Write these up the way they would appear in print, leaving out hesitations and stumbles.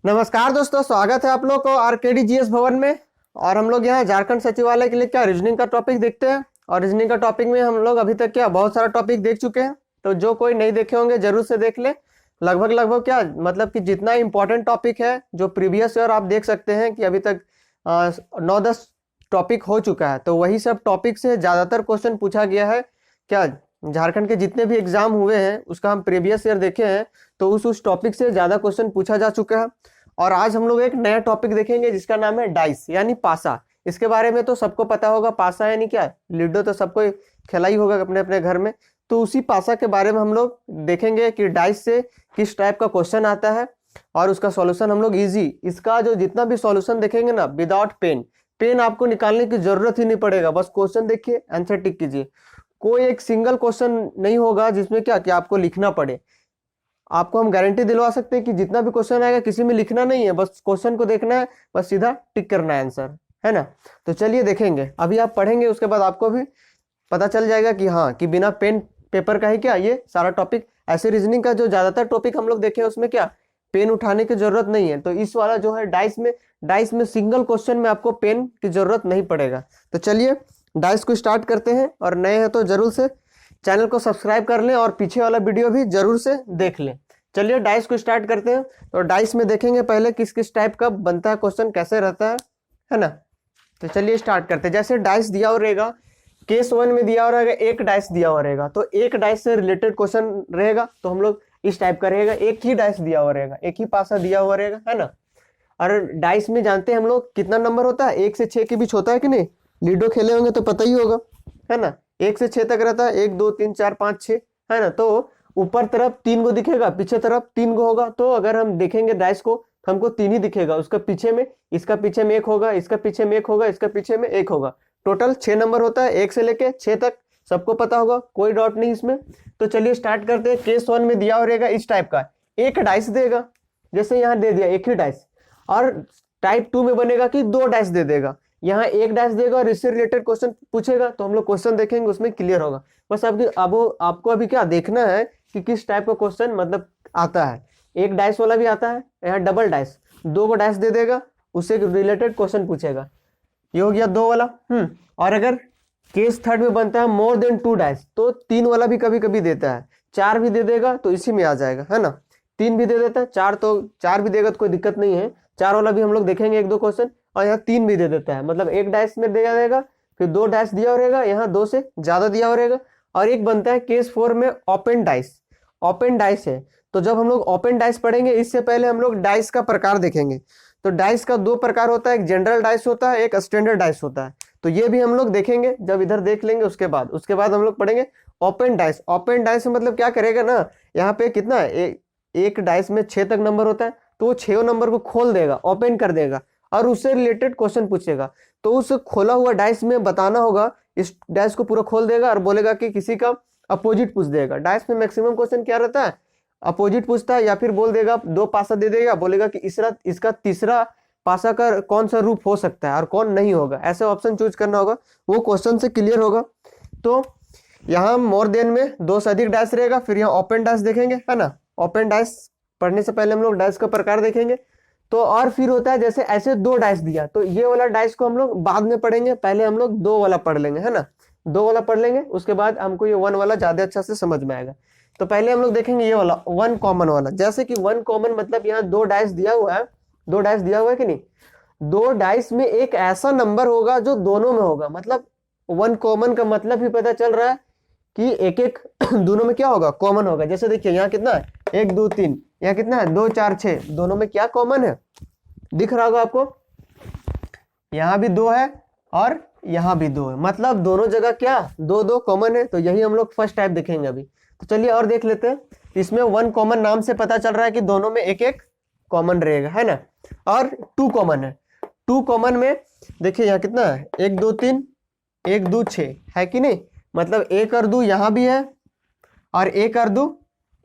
नमस्कार दोस्तों, स्वागत है आप लोग को आरकेडीजीएस भवन में। और हम लोग यहाँ झारखंड सचिवालय के लिए क्या रीजनिंग का टॉपिक देखते हैं। और रीजनिंग का टॉपिक में हम लोग अभी तक क्या बहुत सारा टॉपिक देख चुके हैं। तो जो कोई नहीं देखे होंगे जरूर से देख ले। लगभग क्या मतलब कि जितना इंपॉर्टेंट टॉपिक है जो प्रीवियस ईयर आप देख सकते हैं कि अभी तक 9-10 टॉपिक हो चुका है। तो वही सब टॉपिक से ज़्यादातर क्वेश्चन पूछा गया है। क्या झारखंड के जितने भी एग्जाम हुए हैं उसका हम प्रीवियस ईयर देखे हैं, तो उस टॉपिक से ज़्यादा क्वेश्चन पूछा जा चुका है। और आज हम लोग एक नया टॉपिक देखेंगे जिसका नाम है डाइस यानी पासा। इसके बारे में तो सबको पता होगा, पासा यानी क्या, लूडो तो सबको खेला ही होगा अपने अपने घर में। तो उसी पासा के बारे में हम लोग देखेंगे कि डाइस से किस टाइप का क्वेश्चन आता है और उसका सॉल्यूशन हम लोग इजी, इसका जो जितना भी सॉल्यूशन देखेंगे ना विदाउट पेन आपको निकालने की जरूरत ही नहीं पड़ेगा। बस क्वेश्चन देखिए, आंसर टिक कीजिए। कोई एक सिंगल क्वेश्चन नहीं होगा जिसमें क्या कि आपको लिखना पड़े। आपको हम गारंटी दिलवा सकते हैं कि जितना भी क्वेश्चन आएगा किसी में लिखना नहीं है, बस क्वेश्चन को देखना है, बस सीधा टिक करना है आंसर, है ना। तो चलिए देखेंगे, अभी आप पढ़ेंगे उसके बाद आपको भी पता चल जाएगा कि हाँ कि बिना पेन पेपर का ही क्या ये सारा टॉपिक। ऐसे रीजनिंग का जो ज्यादातर टॉपिक हम लोग देखे हैं उसमें क्या पेन उठाने की जरूरत नहीं है। तो इस वाला जो है डाइस में सिंगल क्वेश्चन में आपको पेन की जरूरत नहीं पड़ेगा। तो चलिए डाइस को स्टार्ट करते हैं। और नए हैं तो जरूर से चैनल को सब्सक्राइब कर लें और पीछे वाला वीडियो भी जरूर से देख लें। चलिए डाइस को स्टार्ट करते हैं। तो डाइस में देखेंगे पहले किस किस टाइप का बनता है क्वेश्चन, कैसे रहता है ना। तो चलिए स्टार्ट करते हैं। जैसे डाइस दिया हुआ रहेगा, केस 1 में दिया हुआ रहेगा एक डाइस दिया हुआ रहेगा, तो एक डाइस से रिलेटेड क्वेश्चन रहेगा। तो हम लोग इस टाइप का रहेगा, एक ही डाइस दिया हुआ रहेगा, एक ही पासा दिया हुआ रहेगा, है ना। और डाइस में जानते हैं हम लोग कितना नंबर होता है, 1 से 6 के बीच होता है कि नहीं। लूडो खेले होंगे तो पता ही होगा, है ना। 1 से 6 तक रहता है, 1 2 3 4 5 6, है ना। तो ऊपर तरफ 3 को दिखेगा, पीछे तरफ 3 को होगा। तो अगर हम देखेंगे डाइस को तो हमको 3 ही दिखेगा। उसका पीछे में, इसका पीछे में 1 होगा, इसका पीछे में 1 होगा, इसका पीछे में 1 होगा। टोटल 6 नंबर होता है, 1 से लेके 6 तक, सबको पता होगा, कोई डाउट नहीं इसमें। तो चलिए स्टार्ट करते हैं। केस 1 में दिया रहेगा इस टाइप का, एक डाइस देगा, जैसे यहाँ दे दिया एक ही डाइस। और टाइप 2 में बनेगा कि 2 डाइस दे देगा, यहाँ एक डाइस देगा और इससे रिलेटेड क्वेश्चन पूछेगा। तो हम लोग क्वेश्चन देखेंगे उसमें क्लियर होगा। बस आपको अभी क्या देखना है कि किस टाइप का क्वेश्चन मतलब आता है। एक डाइस वाला भी आता है, यहाँ डबल डाइस, 2 को डाइस दे देगा, उससे रिलेटेड क्वेश्चन पूछेगा। ये हो गया 2 वाला। और अगर केस 3 में बनता है मोर देन 2 डाइस, तो 3 वाला भी कभी कभी देता है, 4 भी दे देगा तो इसी में आ जाएगा, है ना। 3 भी दे देता है, 4 भी देगा तो कोई दिक्कत नहीं है। 4 वाला भी हम लोग देखेंगे 1-2 क्वेश्चन। और यहाँ 3 भी दे देता है, मतलब एक डाइस में दिया रहेगा, फिर 2 डाइस दिया रहेगा, यहाँ 2 से ज्यादा दिया रहेगा। और एक बनता है केस 4 में ओपन डाइस है। तो जब हम लोग ओपन डाइस पढ़ेंगे, इससे पहले हम लोग डाइस का प्रकार देखेंगे। तो डाइस का 2 प्रकार होता है, एक जनरल डाइस होता है, एक स्टैंडर्ड डाइस होता है। तो ये भी हम लोग देखेंगे, जब इधर देख लेंगे उसके बाद हम लोग पढ़ेंगे ओपन डाइस। ओपन डाइस में मतलब क्या करेगा ना, यहाँ पे कितना है, एक डाइस में 6 तक नंबर होता है, तो वो 6 नंबर को खोल देगा, ओपन कर देगा और उससे रिलेटेड क्वेश्चन पूछेगा। तो उस खोला हुआ डाइस में बताना होगा, इस डाइस को पूरा खोल देगा और बोलेगा कि किसी का अपोजिट पूछ देगा। डाइस में मैक्सिमम क्वेश्चन क्या रहता है, अपोजिट पूछता है, या फिर बोल देगा 2 पासा दे देगा, बोलेगा कि इसका तीसरा पासा का कौन सा रूप हो सकता है और कौन नहीं होगा, ऐसे ऑप्शन चूज करना होगा, वो क्वेश्चन से क्लियर होगा। तो यहाँ मोर देन में 2 से अधिक डाइस रहेगा, फिर यहाँ ओपन डाइस देखेंगे, है ना। ओपन डाइस पढ़ने से पहले हम लोग डाइस का प्रकार देखेंगे। तो और फिर होता है जैसे ऐसे 2 डाइस दिया, तो ये वाला डाइस को हम लोग बाद में पढ़ेंगे, पहले हम लोग 2 वाला पढ़ लेंगे, है ना। 2 वाला पढ़ लेंगे, उसके बाद हमको ये 1 वाला ज्यादा अच्छा से समझ में आएगा। तो पहले हम लोग देखेंगे ये वाला 1 कॉमन वाला। जैसे कि 1 कॉमन मतलब यहाँ 2 डाइस दिया हुआ है, 2 डाइस दिया हुआ है कि नहीं। 2 डाइस में एक ऐसा नंबर होगा जो दोनों में होगा, मतलब 1 कॉमन का मतलब ही पता चल रहा है कि एक दोनों में क्या होगा, कॉमन होगा। जैसे देखिए यहाँ कितना है, 1 2 3, यहाँ कितना है 2 4 6, दोनों में क्या कॉमन है, दिख रहा होगा आपको। यहाँ भी 2 है और यहाँ भी 2 है, मतलब दोनों जगह क्या 2 कॉमन है। तो यही हम लोग फर्स्ट टाइप देखेंगे अभी। तो चलिए और देख लेते हैं। इसमें 1 कॉमन नाम से पता चल रहा है कि दोनों में एक कॉमन रहेगा, है ना। और 2 कॉमन है। 2 कॉमन में देखिए यहाँ कितना है, 1 2 3, 1 2 6 है कि नहीं। मतलब 1 और 2 यहाँ भी है और 1 और 2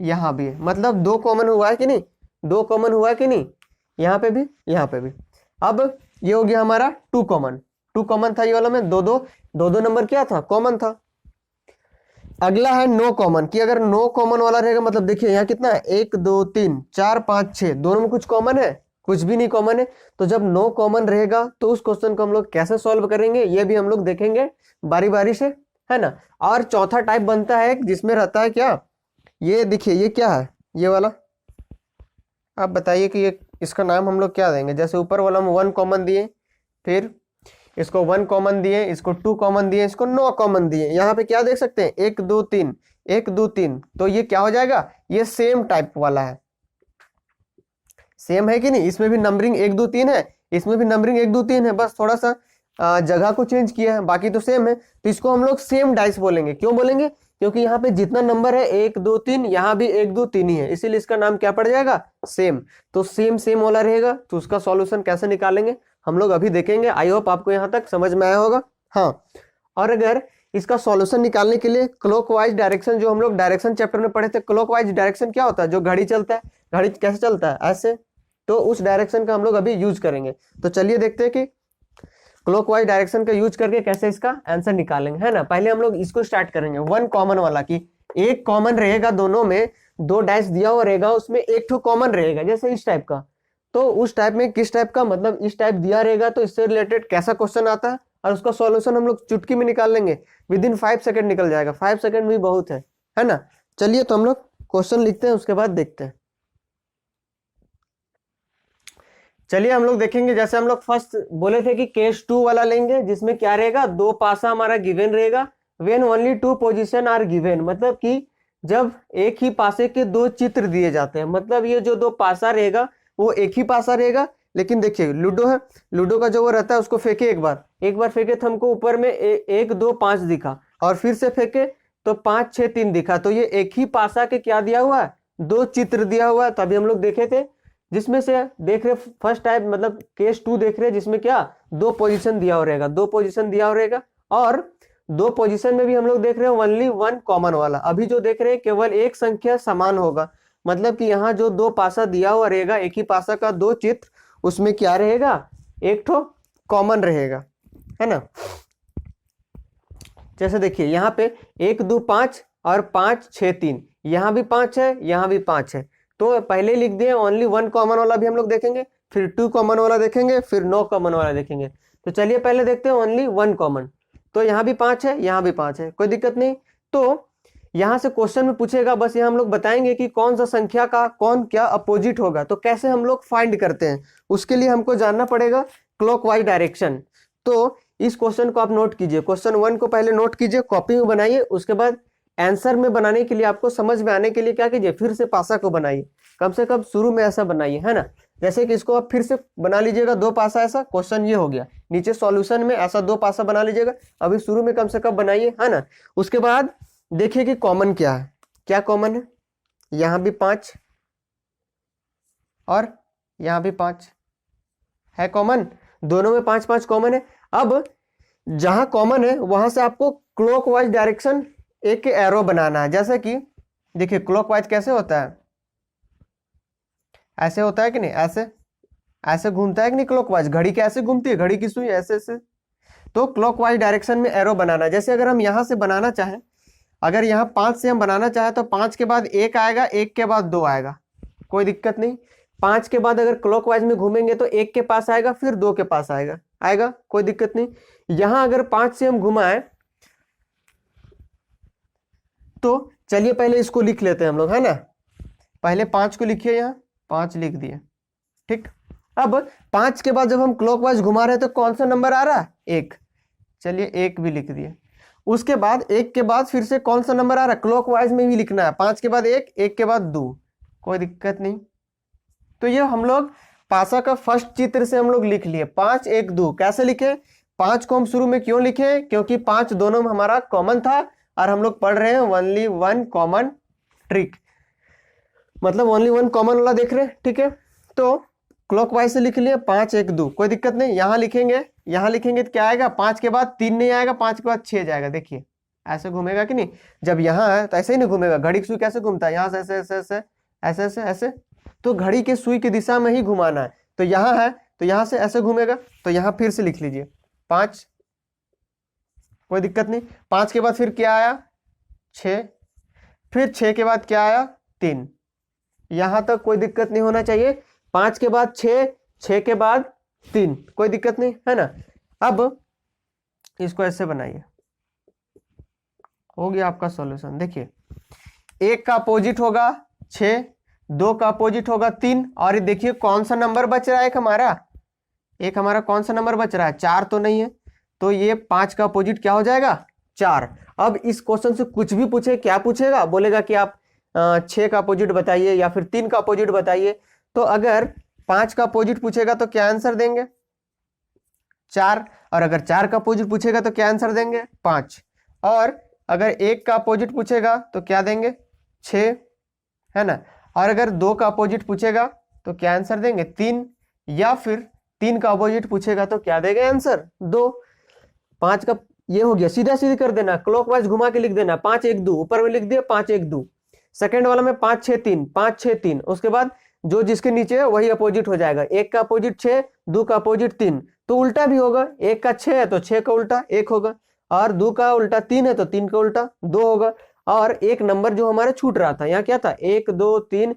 यहाँ भी है, मतलब 2 कॉमन हुआ है कि नहीं, 2 कॉमन हुआ है कि नहीं, यहाँ पे भी यहाँ पे भी। अब ये हो गया हमारा 2 कॉमन था, ये वाला में 2 नंबर क्या था, कॉमन था। अगला है नो कॉमन, कि अगर नो कॉमन वाला रहेगा, मतलब देखिए यहाँ कितना है, 1 2 3 4 5 6, दोनों में कुछ कॉमन है, कुछ भी नहीं कॉमन है। तो जब नो कॉमन रहेगा तो उस क्वेश्चन को हम लोग कैसे सॉल्व करेंगे ये भी हम लोग देखेंगे बारी बारी से, है ना। और चौथा टाइप बनता है जिसमें रहता है क्या, ये देखिए ये क्या है, ये वाला। आप बताइए कि ये इसका नाम हम लोग क्या देंगे। जैसे ऊपर वाला में 1 कॉमन दिए, फिर इसको 1 कॉमन दिए, इसको 2 कॉमन दिए, इसको नो कॉमन दिए। यहाँ पे क्या देख सकते हैं 1 2 3 1 2 3, तो ये क्या हो जाएगा, ये सेम टाइप वाला है। सेम है कि नहीं, इसमें भी नंबरिंग 1 2 3 है, इसमें भी नंबरिंग 1 2 3 है, बस थोड़ा सा जगह को चेंज किया है, बाकी तो सेम है। तो इसको हम लोग सेम डाइस बोलेंगे। क्यों बोलेंगे, क्योंकि यहाँ पे जितना नंबर है 1 2 3, यहाँ भी 1 2 3 ही है, इसीलिए इसका नाम क्या पड़ जाएगा, सेम। तो सेम सेम वाला रहेगा, तो उसका सॉल्यूशन कैसे निकालेंगे हम लोग अभी देखेंगे। आई होप आपको यहाँ तक समझ में आया होगा। हाँ, और अगर इसका सॉल्यूशन निकालने के लिए क्लॉकवाइज डायरेक्शन, जो हम लोग डायरेक्शन चैप्टर में पढ़े थे, क्लॉकवाइज डायरेक्शन क्या होता है, जो घड़ी चलता है, घड़ी कैसे चलता है, ऐसे, तो उस डायरेक्शन का हम लोग अभी यूज करेंगे। तो चलिए देखते हैं कि क्लॉकवाइज डायरेक्शन का यूज करके कैसे इसका आंसर निकालेंगे, है ना। पहले हम लोग इसको स्टार्ट करेंगे 1 कॉमन वाला, की एक कॉमन रहेगा, दोनों में 2 डाइस दिया हुआ रहेगा, उसमें एक ठो कॉमन रहेगा, जैसे इस टाइप का। तो उस टाइप में किस टाइप का, मतलब इस टाइप दिया रहेगा तो इससे रिलेटेड कैसा क्वेश्चन आता है, और उसका सॉल्यूशन हम लोग चुटकी में निकाल लेंगे, विदिन 5 सेकंड निकल जाएगा। 5 सेकंड भी बहुत है ना। चलिए तो हम लोग क्वेश्चन लिखते हैं, उसके बाद देखते हैं। चलिए हम लोग देखेंगे, जैसे हम लोग फर्स्ट बोले थे कि केस 2 वाला लेंगे, जिसमें क्या रहेगा, 2 पासा हमारा गिवन रहेगा, when only 2 position are given, मतलब कि जब एक ही पासे के 2 चित्र दिए जाते हैं, मतलब ये जो 2 पासा रहेगा वो एक ही पासा रहेगा। लेकिन देखिए लूडो है, लूडो का जो वो रहता है उसको फेंके, एक बार फेंके तो हमको ऊपर में 1 2 5 दिखा, और फिर से फेंके तो 5 6 3 दिखा। तो ये एक ही पासा के क्या दिया हुआ है, 2 चित्र दिया हुआ है। तभी हम लोग देखे थे, जिसमें से देख रहे फर्स्ट टाइप, मतलब केस 2 देख रहे, जिसमें क्या 2 पोजीशन दिया हो रहेगा, 2 पोजीशन दिया हो रहेगा, और 2 पोजीशन में भी हम लोग देख रहे हैं ओनली 1 कॉमन वाला। अभी जो देख रहे हैं केवल एक संख्या समान होगा, मतलब कि यहाँ जो 2 पासा दिया हुआ रहेगा, एक ही पासा का 2 चित्र, उसमें क्या रहेगा, एक ठो कॉमन रहेगा, है ना। जैसे देखिए यहाँ पे 1 2 5 और 5 6 3, यहाँ भी 5 है, यहाँ भी 5 है। तो पहले लिख दिए ओनली 1 कॉमन वाला भी हम लोग देखेंगे, फिर 2 कॉमन वाला देखेंगे, फिर नो कॉमन वाला देखेंगे। तो चलिए पहले देखते हैं ओनली 1 कॉमन। तो यहाँ भी 5 है, यहाँ भी 5 है, कोई दिक्कत नहीं। तो यहाँ से क्वेश्चन में पूछेगा, बस यहाँ हम लोग बताएंगे कि कौन सा संख्या का कौन क्या अपोजिट होगा। तो कैसे हम लोग फाइंड करते हैं, उसके लिए हमको जानना पड़ेगा क्लॉकवाइज डायरेक्शन। तो इस क्वेश्चन को आप नोट कीजिए, क्वेश्चन 1 को पहले नोट कीजिए, कॉपी में बनाइए, उसके बाद आंसर में बनाने के लिए, आपको समझ में आने के लिए क्या कीजिए, फिर से पासा को बनाइए, कम से कम शुरू में ऐसा बनाइए, है ना। जैसे कि इसको आप फिर से बना लीजिएगा 2 पासा, ऐसा क्वेश्चन ये हो गया, नीचे सॉल्यूशन में ऐसा 2 पासा बना लीजिएगा, अभी शुरू में कम से कम बनाइए, है ना। उसके बाद देखिए कि कॉमन क्या है, क्या कॉमन है, यहाँ भी 5 और यहाँ भी 5 है कॉमन, दोनों में 5 5 कॉमन है। अब जहां कॉमन है वहां से आपको क्लॉकवाइज डायरेक्शन एक एरो बनाना है। जैसे कि देखिए क्लॉकवाइज कैसे होता है, ऐसे होता है कि नहीं, ऐसे ऐसे घूमता है कि नहीं क्लॉकवाइज, घड़ी कैसे घूमती है, घड़ी की सुई ऐसे ऐसे। तो क्लॉकवाइज डायरेक्शन में एरो बनाना, जैसे अगर हम यहां से बनाना चाहें, अगर यहाँ 5 से हम बनाना चाहें तो 5 के बाद 1 आएगा, 1 के बाद 2 आएगा, कोई दिक्कत नहीं। 5 के बाद अगर क्लॉकवाइज में घूमेंगे तो 1 के पास आएगा, फिर 2 के पास आएगा, कोई दिक्कत नहीं। यहां अगर 5 से हम घुमाएं तो चलिए पहले इसको लिख लेते हैं हम लोग, है ना। पहले 5 को लिखिए, यहाँ 5 लिख दिए, ठीक। अब 5 के बाद जब हम क्लॉकवाइज घुमा रहे हैं तो कौन सा नंबर आ रहा है, 1, चलिए 1 भी लिख दिए। उसके बाद 1 के बाद फिर से कौन सा नंबर आ रहा है, क्लॉकवाइज में भी लिखना है, 5 के बाद 1, 1 के बाद 2, कोई दिक्कत नहीं। तो ये हम लोग पासा का फर्स्ट चित्र से हम लोग लिख लिए 5 1 2। कैसे लिखे, 5 को हम शुरू में क्यों लिखे, क्योंकि 5 दोनों में हमारा कॉमन था, और हम लोग पढ़ रहे हैं ओनली 1 कॉमन ट्रिक, मतलब ओनली 1 कॉमन वाला देख रहे हैं, ठीक है। तो क्लॉकवाइज से लिख लिए 5 1 2, कोई दिक्कत नहीं। यहाँ लिखेंगे तो क्या आएगा, 5 के बाद 3 नहीं आएगा, 5 के बाद 6 जाएगा। देखिए ऐसे घूमेगा कि नहीं, जब यहाँ है तो ऐसे ही नहीं घूमेगा, घड़ी की सुई कैसे घूमता है, यहाँ से ऐसे ऐसे ऐसे ऐसे ऐसे ऐसे, तो घड़ी के सुई की दिशा में ही घुमाना है। तो यहाँ है तो यहाँ से ऐसे घूमेगा, तो यहाँ फिर से लिख लीजिए 5, कोई दिक्कत नहीं। 5 के बाद फिर क्या आया, 6, फिर 6 के बाद क्या आया, 3, यहां तक कोई दिक्कत नहीं होना चाहिए। 5 के बाद 6, 6 के बाद 3, कोई दिक्कत नहीं है ना। अब इसको ऐसे बनाइए, हो गया आपका सॉल्यूशन। देखिए 1 का अपोजिट होगा 6, 2 का अपोजिट होगा 3, और ये देखिए कौन सा नंबर बच रहा है एक हमारा कौन सा नंबर बच रहा है, 4 तो नहीं है, तो ये 5 का अपोजिट क्या हो जाएगा, 4। अब इस क्वेश्चन से कुछ भी पूछे, क्या पूछेगा, बोलेगा कि आप 6 का अपोजिट बताइए या फिर 3 का अपोजिट बताइए। तो अगर 5 का अपोजिट पूछेगा तो क्या आंसर देंगे, 4, और अगर 4 का अपोजिट पूछेगा तो क्या आंसर देंगे, 5, और अगर 1 का अपोजिट पूछेगा तो क्या देंगे, 6, है ना। और अगर 2 का अपोजिट पूछेगा तो क्या आंसर देंगे, 3, या फिर 3 का अपोजिट पूछेगा तो क्या देंगे आंसर, 2। 5 का ये हो गया, सीधा सीधी कर देना, क्लॉकवाइज घुमा के लिख देना, 5 1 2, ऊपर में लिख दिया 5 1 2। सेकंड वाला में 5 6 3, 5 6 3, उसके बाद जो जिसके नीचे है वही अपोजिट हो जाएगा। 1 का अपोजिट 6, 2 का अपोजिट 3, तो उल्टा भी होगा, 1 का 6 है तो 6 का उल्टा 1 होगा, और 2 का उल्टा 3 है तो 3 का उल्टा 2 होगा। और एक नंबर जो हमारा छूट रहा था, यहाँ क्या था, 1 2 3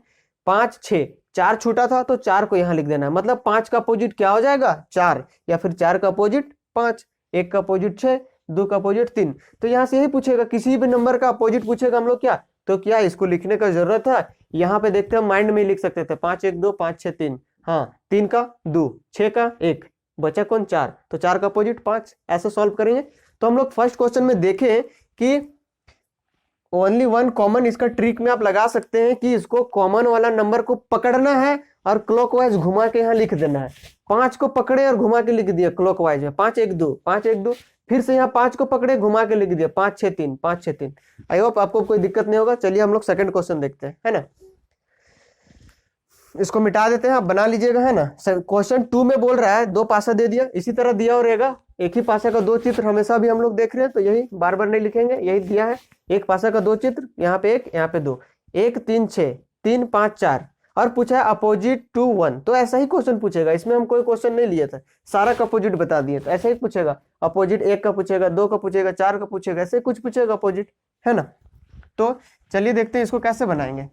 5 6, 4 छूटा था तो 4 को यहाँ लिख देना है। मतलब 5 का अपोजिट क्या हो जाएगा, 4, या फिर 4 का अपोजिट 5, 1 का अपोजिट 6, 2 का अपोजिट 3। तो यहाँ से यही पूछेगा, किसी भी नंबर का अपोजिट पूछेगा हम लोग क्या, तो क्या इसको लिखने का जरूरत है, यहाँ पे देखते हैं माइंड में लिख सकते थे, 5 1 2 5 6 3, हाँ 3 का 2, 6 का 1, बचा कौन, 4, तो 4 का अपोजिट 5, ऐसे सॉल्व करेंगे। तो हम लोग फर्स्ट क्वेश्चन में देखें कि ओनली वन कॉमन, इसका ट्रिक में आप लगा सकते हैं कि इसको कॉमन वाला नंबर को पकड़ना है और क्लॉकवाइज घुमा के यहाँ लिख देना है। 5 को पकड़े और घुमा के लिख दिया क्लॉकवाइज में, 5 1 2 5 1 2, फिर से यहाँ 5 को पकड़े घुमा के लिख दिया 5 6 3 5 6 3। आई होप आपको कोई दिक्कत नहीं होगा। चलिए हम लोग सेकंड क्वेश्चन देखते हैं, है ना। इसको मिटा देते हैं, आप बना लीजिएगा, है ना। क्वेश्चन 2 में बोल रहा है 2 पासा दे दिया, इसी तरह दिया और रहेगा, एक ही पासा का 2 चित्र हमेशा भी हम लोग देख रहे हैं, तो यही बार बार नहीं लिखेंगे, यही दिया है, एक पासा का 2 चित्र, यहाँ पे 1 यहाँ पे 2, 1 3 6 3 5 4, और पूछा है अपोजिट टू 1, तो ऐसा ही क्वेश्चन पूछेगा। इसमें हम कोई क्वेश्चन नहीं लिए थे, सारा का अपोजिट बता दिए, तो ऐसा ही पूछेगा, अपोजिट 1 का पूछेगा, 2 का पूछेगा, 4 का पूछेगा, ऐसे कुछ पूछेगा अपोजिट, है ना। तो चलिए देखते हैं इसको कैसे बनाएंगे।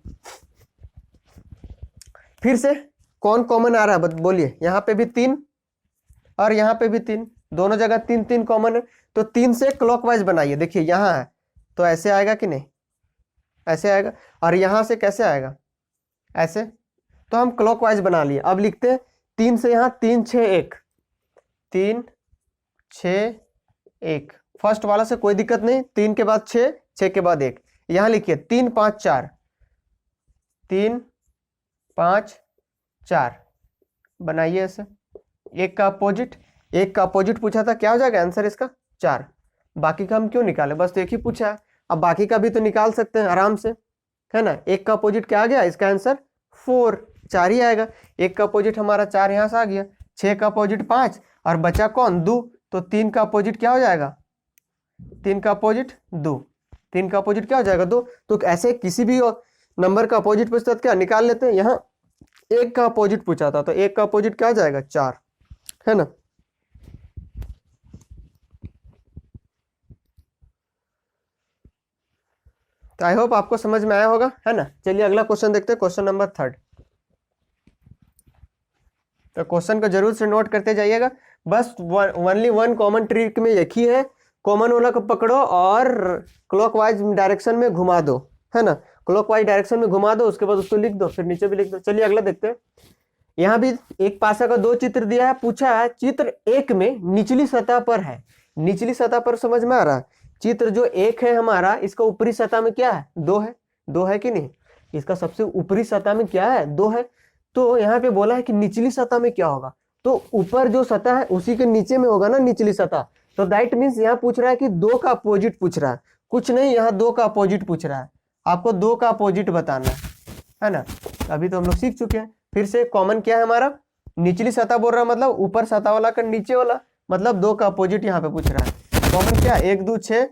फिर से कौन कॉमन आ रहा है बोलिए, यहाँ पे भी 3 और यहाँ पे भी 3, दोनों जगह 3 3 कॉमन है, तो 3 से क्लॉकवाइज बनाइए। देखिए यहाँ है तो ऐसे आएगा कि नहीं, ऐसे आएगा, और यहाँ से कैसे आएगा, ऐसे, तो हम क्लॉकवाइज बना लिए। अब लिखते हैं 3 से यहाँ 3 6 1, 3 6 1, फर्स्ट वाला से कोई दिक्कत नहीं, 3 के बाद 6, 6 के बाद 1, यहाँ लिखिए 3 5 4, 3 5 4 बनाइए ऐसे। 1 का अपोजिट, 1 का अपोजिट पूछा था, क्या हो जाएगा आंसर इसका, 4। बाकी का हम क्यों निकाले, बस तो एक ही पूछा है, अब बाकी का भी तो निकाल सकते हैं आराम से, है ना। 1 का अपोजिट क्या आ गया, इसका आंसर 4, 4 ही आएगा। 1 का अपोजिट हमारा 4 यहाँ से आ गया, 6 का अपोजिट 5, और बचा कौन, 2, तो 3 का अपोजिट क्या हो जाएगा, 3 का अपोजिट 2, 3 का अपोजिट क्या हो जाएगा, 2। तो ऐसे किसी भी नंबर का अपोजिट पूछता क्या निकाल लेते हैं। यहाँ 1 का अपोजिट पूछा था, तो 1 का अपोजिट क्या हो जाएगा, 4, है ना। तो आई होप आपको समझ में आया होगा, है ना। चलिए अगला क्वेश्चन देखते हैं, क्वेश्चन नंबर 3। तो क्वेश्चन को जरूर से नोट करते जाइएगा, बस ओनली वन कॉमन ट्रिक में एक ही है, कॉमन वाला को पकड़ो और क्लॉकवाइज डायरेक्शन में घुमा दो, है ना। क्लॉकवाइज डायरेक्शन में घुमा दो, उसके बाद उसको लिख दो, फिर नीचे भी लिख दो। चलिए अगला देखते हैं। यहाँ भी एक पासा का 2 चित्र दिया है, पूछा है चित्र 1 में निचली सतह पर है, निचली सतह पर समझ में आ रहा है। चित्र जो 1 है हमारा, इसका ऊपरी सतह में क्या है, 2 है, 2 है कि नहीं, इसका सबसे ऊपरी सतह में क्या है, 2 है। तो यहाँ पे बोला है कि निचली सतह में क्या होगा, तो ऊपर जो सतह है उसी के नीचे में होगा ना निचली सतह। तो दैट मीन्स यहाँ पूछ रहा है कि 2 का अपोजिट पूछ रहा है, कुछ नहीं, यहाँ 2 का अपोजिट पूछ रहा है, आपको 2 का अपोजिट बताना है ना। अभी तो हम लोग सीख चुके हैं। फिर से कॉमन क्या है हमारा, निचली सतह बोल रहा है, मतलब ऊपर सतह वाला का नीचे वाला, मतलब 2 का अपोजिट यहाँ पे पूछ रहा है। कॉमन क्या, 1 2 6,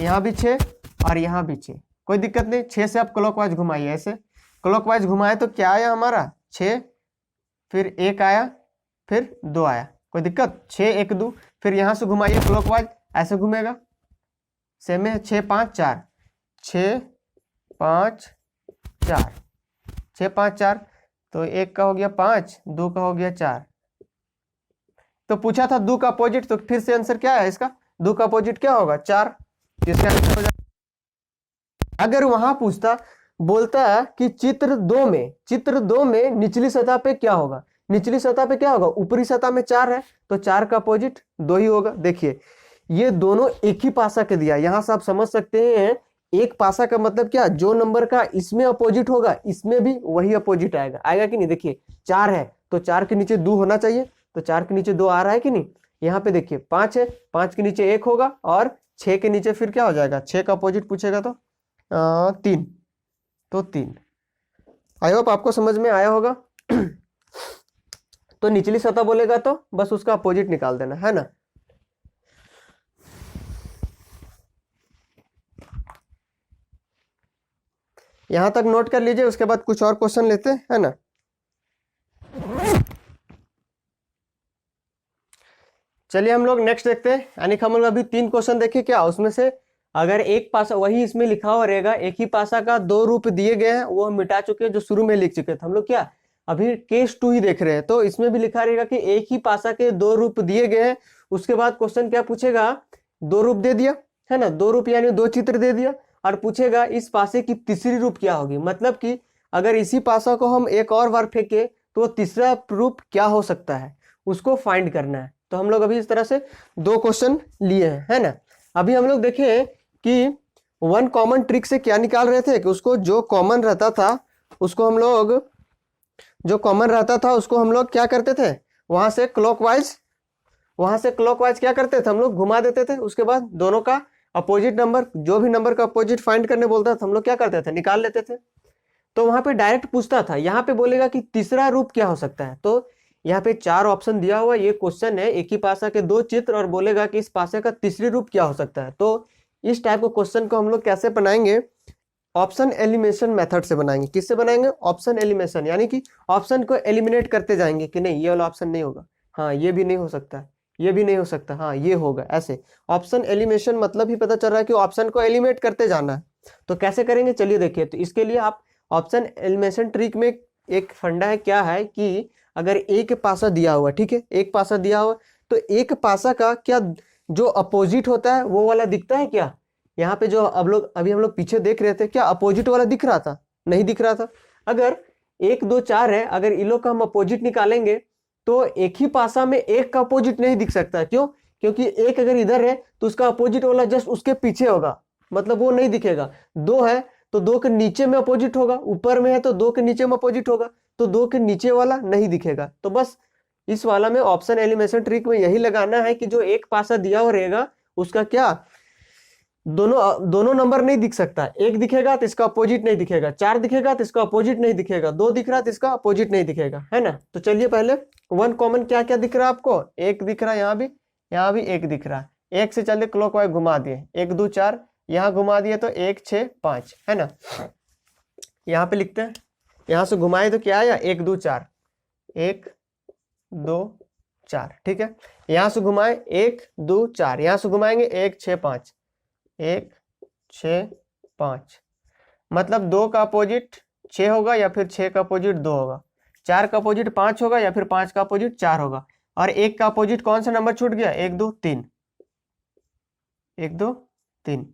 यहाँ भी 6 और यहाँ भी 6, कोई दिक्कत नहीं। 6 से आप क्लॉकवाइज घुमाइए, ऐसे क्लॉकवाइज घुमाए तो क्या आया हमारा, 6, फिर 1 आया, फिर 2 आया, कोई दिक्कत, 6 1 2, फिर यहाँ से घुमाइए क्लॉकवाइज, ऐसे घूमेगा, सेम है, 6 5 4, 6 5 4, 6 5 4, तो 1 का हो गया 5, 2 का हो गया 4। तो पूछा था 2 का अपोजिट, तो फिर से आंसर क्या है इसका, 2 का अपोजिट क्या होगा 4। इसका आंसर हो जाएगा। अगर वहां पूछता, बोलता कि चित्र 2 में निचली सतह पे क्या होगा, निचली सतह पे क्या होगा, ऊपरी सतह में 4 है, तो 4 का अपोजिट 2 ही होगा। देखिए ये दोनों एक ही पासा के दिया, यहां से आप समझ सकते हैं एक पासा का मतलब क्या, जो नंबर का इसमें अपोजिट होगा इसमें भी वही अपोजिट आएगा, आएगा कि नहीं। देखिए 4 है तो 4 के नीचे 2 होना चाहिए, तो 4 के नीचे 2 आ रहा है कि नहीं। यहाँ पे देखिए 5 है, 5 के नीचे 1 होगा, और 6 के नीचे फिर क्या हो जाएगा, 6 का अपोजिट पूछेगा तो 3, तो 3। आई होप आपको समझ में आया होगा। तो निचली सतह बोलेगा तो बस उसका अपोजिट निकाल देना है ना। यहां तक नोट कर लीजिए, उसके बाद कुछ और क्वेश्चन लेते हैं ना। चलिए हम लोग नेक्स्ट देखते हैं, यानी कि हम लोग अभी 3 क्वेश्चन देखे क्या, उसमें से अगर एक पासा वही इसमें लिखा हुआ रहेगा, एक ही पासा का 2 रूप दिए गए हैं, वो हम मिटा चुके हैं जो शुरू में लिख चुके थे हम लोग, क्या अभी केस 2 ही देख रहे हैं। तो इसमें भी लिखा रहेगा कि एक ही पासा के 2 रूप दिए गए हैं। उसके बाद क्वेश्चन क्या पूछेगा, 2 रूप दे दिया है ना, 2 रूप यानी 2 चित्र दे दिया, और पूछेगा इस पासे की तीसरी रूप क्या होगी, मतलब कि अगर इसी पासा को हम एक और बार फेंके तो तीसरा रूप क्या हो सकता है, उसको फाइंड करना है। तो हम लोग अभी इस तरह से 2 क्वेश्चन लिए हैं, है ना। अभी हम लोग देखें कि 1 कॉमन ट्रिक से क्या निकाल रहे थे, कि उसको जो कॉमन रहता था उसको हम लोग, जो कॉमन रहता था उसको हम लोग क्या करते थे, वहां से क्लॉकवाइज क्या करते थे हम लोग, घुमा देते थे। उसके बाद दोनों का अपोजिट नंबर, जो भी नंबर का अपोजिट फाइंड करने बोलता था हम लोग क्या करते थे, निकाल लेते थे। तो वहां पे डायरेक्ट पूछता था, यहाँ पे बोलेगा कि तीसरा रूप क्या हो सकता है। तो यहाँ पे 4 ऑप्शन दिया हुआ, ये क्वेश्चन है एक ही पासा के 2 चित्र, और बोलेगा कि इस पासे का तीसरी रूप क्या हो सकता है। तो इस टाइप के क्वेश्चन को हम लोग कैसे बनाएंगे, ऑप्शन एलिमिनेशन मेथड से बनाएंगे। किससे बनाएंगे, ऑप्शन एलिमिनेशन, यानी कि ऑप्शन को एलिमिनेट करते जाएंगे कि नहीं ये वाला ऑप्शन नहीं होगा, हाँ ये भी नहीं हो सकता, ये भी नहीं हो सकता, हाँ ये होगा। ऐसे ऑप्शन एलिमिनेशन मतलब ही पता चल रहा है कि ऑप्शन को एलिमिनेट करते जाना है। तो कैसे करेंगे चलिए देखिए। तो इसके लिए आप ऑप्शन एलिमिनेशन ट्रिक में एक फंडा है, क्या है कि अगर एक पासा दिया हुआ, ठीक है एक पासा दिया हुआ, तो एक पासा का क्या जो अपोजिट होता है वो वाला दिखता है क्या, यहाँ पे जो अभी हम लोग पीछे देख रहे थे, क्या अपोजिट वाला दिख रहा था, नहीं दिख रहा था। अगर 1 2 4 है, अगर इन लोग का हम अपोजिट निकालेंगे तो एक ही पासा में एक का अपोजिट नहीं दिख सकता। क्यों, क्योंकि एक अगर इधर है तो उसका अपोजिट वाला जस्ट उसके पीछे होगा, मतलब वो नहीं दिखेगा। 2 है तो 2 के नीचे में अपोजिट होगा, ऊपर में है तो 2 के नीचे में अपोजिट होगा, तो 2 के नीचे वाला नहीं दिखेगा। तो बस इस वाला में ऑप्शन एलिमिनेशन ट्रिक में यही लगाना है कि जो एक पासा दिया हुआ रहेगा उसका क्या दोनों नंबर नहीं दिख सकता, एक दिखेगा तो इसका अपोजिट नहीं दिखेगा, 4 दिखेगा तो इसका अपोजिट नहीं दिखेगा, 2 दिख रहा तो इसका अपोजिट नहीं दिखेगा, है ना। तो चलिए पहले 1 कॉमन क्या क्या दिख रहा है आपको, 1 दिख रहा है, यहाँ भी 1 दिख रहा है। 1 से चलिए क्लॉकवाइज घुमा दिए, 1 2 4, यहाँ घुमा दिए तो 1 6 5, है ना। यहाँ पे लिखते हैं, यहाँ से घुमाए तो क्या आया, 1 2 4, 1 2 4, ठीक है। यहाँ से घुमाए 1 2 4, यहाँ से घुमाएंगे 1 6 5, 1 6 5, मतलब 2 का अपोजिट 6 होगा या फिर 6 का अपोजिट 2 होगा, 4 का अपोजिट 5 होगा या फिर 5 का अपोजिट 4 होगा, और 1 का अपोजिट कौन सा नंबर छूट गया, 1 2 3, 1 2 3,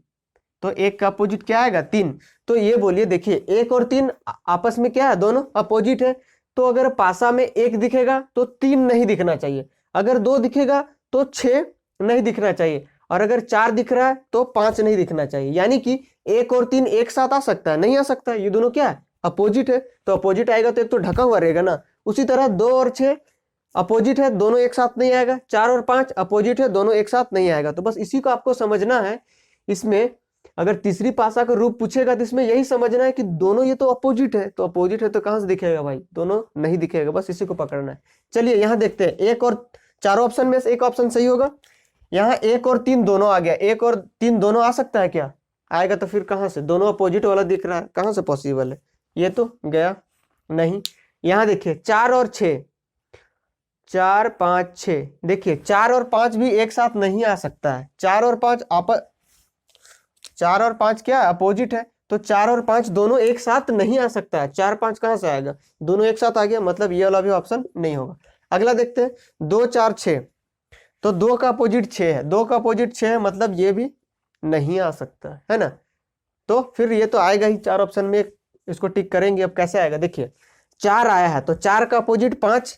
तो 1 का अपोजिट क्या आएगा 3। तो ये बोलिए देखिए 1 और 3 आपस में क्या है, दोनों अपोजिट है। तो अगर पासा में 1 दिखेगा तो 3 नहीं दिखना चाहिए, अगर 2 दिखेगा तो 6 नहीं दिखना चाहिए, और अगर 4 दिख रहा है तो 5 नहीं दिखना चाहिए। यानी कि 1 और 3 एक साथ आ सकता है, नहीं आ सकता, ये दोनों क्या है अपोजिट है। तो अपोजिट आएगा तो एक तो ढका हुआ रहेगा ना। उसी तरह 2 और 6 अपोजिट है, दोनों एक साथ नहीं आएगा, 4 और 5 अपोजिट है, दोनों एक साथ नहीं आएगा। तो बस इसी को आपको समझना है। इसमें अगर तीसरी पासा का रूप पूछेगा तो इसमें यही समझना है कि दोनों ये तो अपोजिट है, तो अपोजिट है तो कहां से दिखेगा भाई, दोनों नहीं दिखेगा, बस इसी को पकड़ना है। चलिए यहाँ देखते हैं, 1 और 4 ऑप्शन में से एक ऑप्शन सही होगा। यहाँ 1 और 3 दोनों आ गया, 1 और 3 दोनों आ सकता है क्या, आएगा तो फिर कहां से, दोनों अपोजिट वाला दिख रहा है, कहां से पॉसिबल है, ये तो गया नहीं। यहाँ देखिए 4 और 6, 4 5 6, देखिए 4 और 5 भी एक साथ नहीं आ सकता है, 4 और 5 क्या अपोजिट है, तो 4 और 5 दोनों एक साथ नहीं आ सकता है। 4 5 कहाँ से आएगा, दोनों एक साथ आ गया, मतलब ये वाला भी ऑप्शन नहीं होगा। अगला देखते हैं 2 4 6, तो 2 का अपोजिट 6 है, 2 का अपोजिट 6 है, मतलब ये भी नहीं आ सकता है ना। तो फिर ये तो आएगा ही 4 ऑप्शन में, इसको टिक करेंगे। अब कैसे आएगा देखिए, 4 आया है तो 4 का अपोजिट 5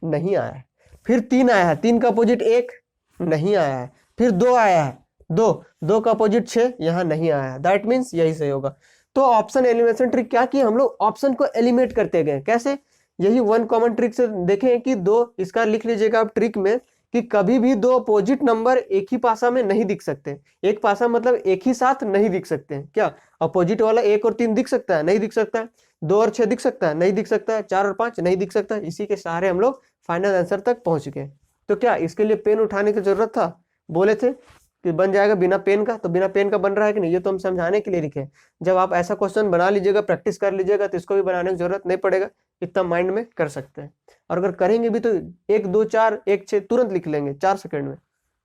नहीं आया है, फिर 3 आया है, 3 का अपोजिट 1 नहीं आया है, फिर 2 आया है, 2 का अपोजिट 6 यहाँ नहीं आया है, दैट मीन्स यही सही होगा। तो ऑप्शन एलिमिनेशन ट्रिक क्या की, हम लोग ऑप्शन को एलिमिनेट करते गए। कैसे, यही वन कॉमन ट्रिक से देखें कि 2, इसका लिख लीजिएगा आप ट्रिक में, कि कभी भी 2 अपोजिट नंबर एक ही पासा में नहीं दिख सकते। एक पासा मतलब एक ही साथ नहीं दिख सकते हैं। क्या अपोजिट वाला 1 और 3 दिख सकता है, नहीं दिख सकता है। 2 और 6 दिख सकता है, नहीं दिख सकता है। 4 और 5 नहीं दिख सकता है। इसी के सहारे हम लोग फाइनल आंसर तक पहुंच गए। तो क्या इसके लिए पेन उठाने की जरूरत था, बोले थे कि बन जाएगा बिना पेन का, तो बिना पेन का बन रहा है कि नहीं, ये तो हम समझाने के लिए लिखे। जब आप ऐसा क्वेश्चन बना लीजिएगा, प्रैक्टिस कर लीजिएगा, तो इसको भी बनाने की जरूरत नहीं पड़ेगा, इतना माइंड में कर सकते हैं। और अगर करेंगे भी तो 1 2 4 1 6 तुरंत लिख लेंगे 4 सेकंड में,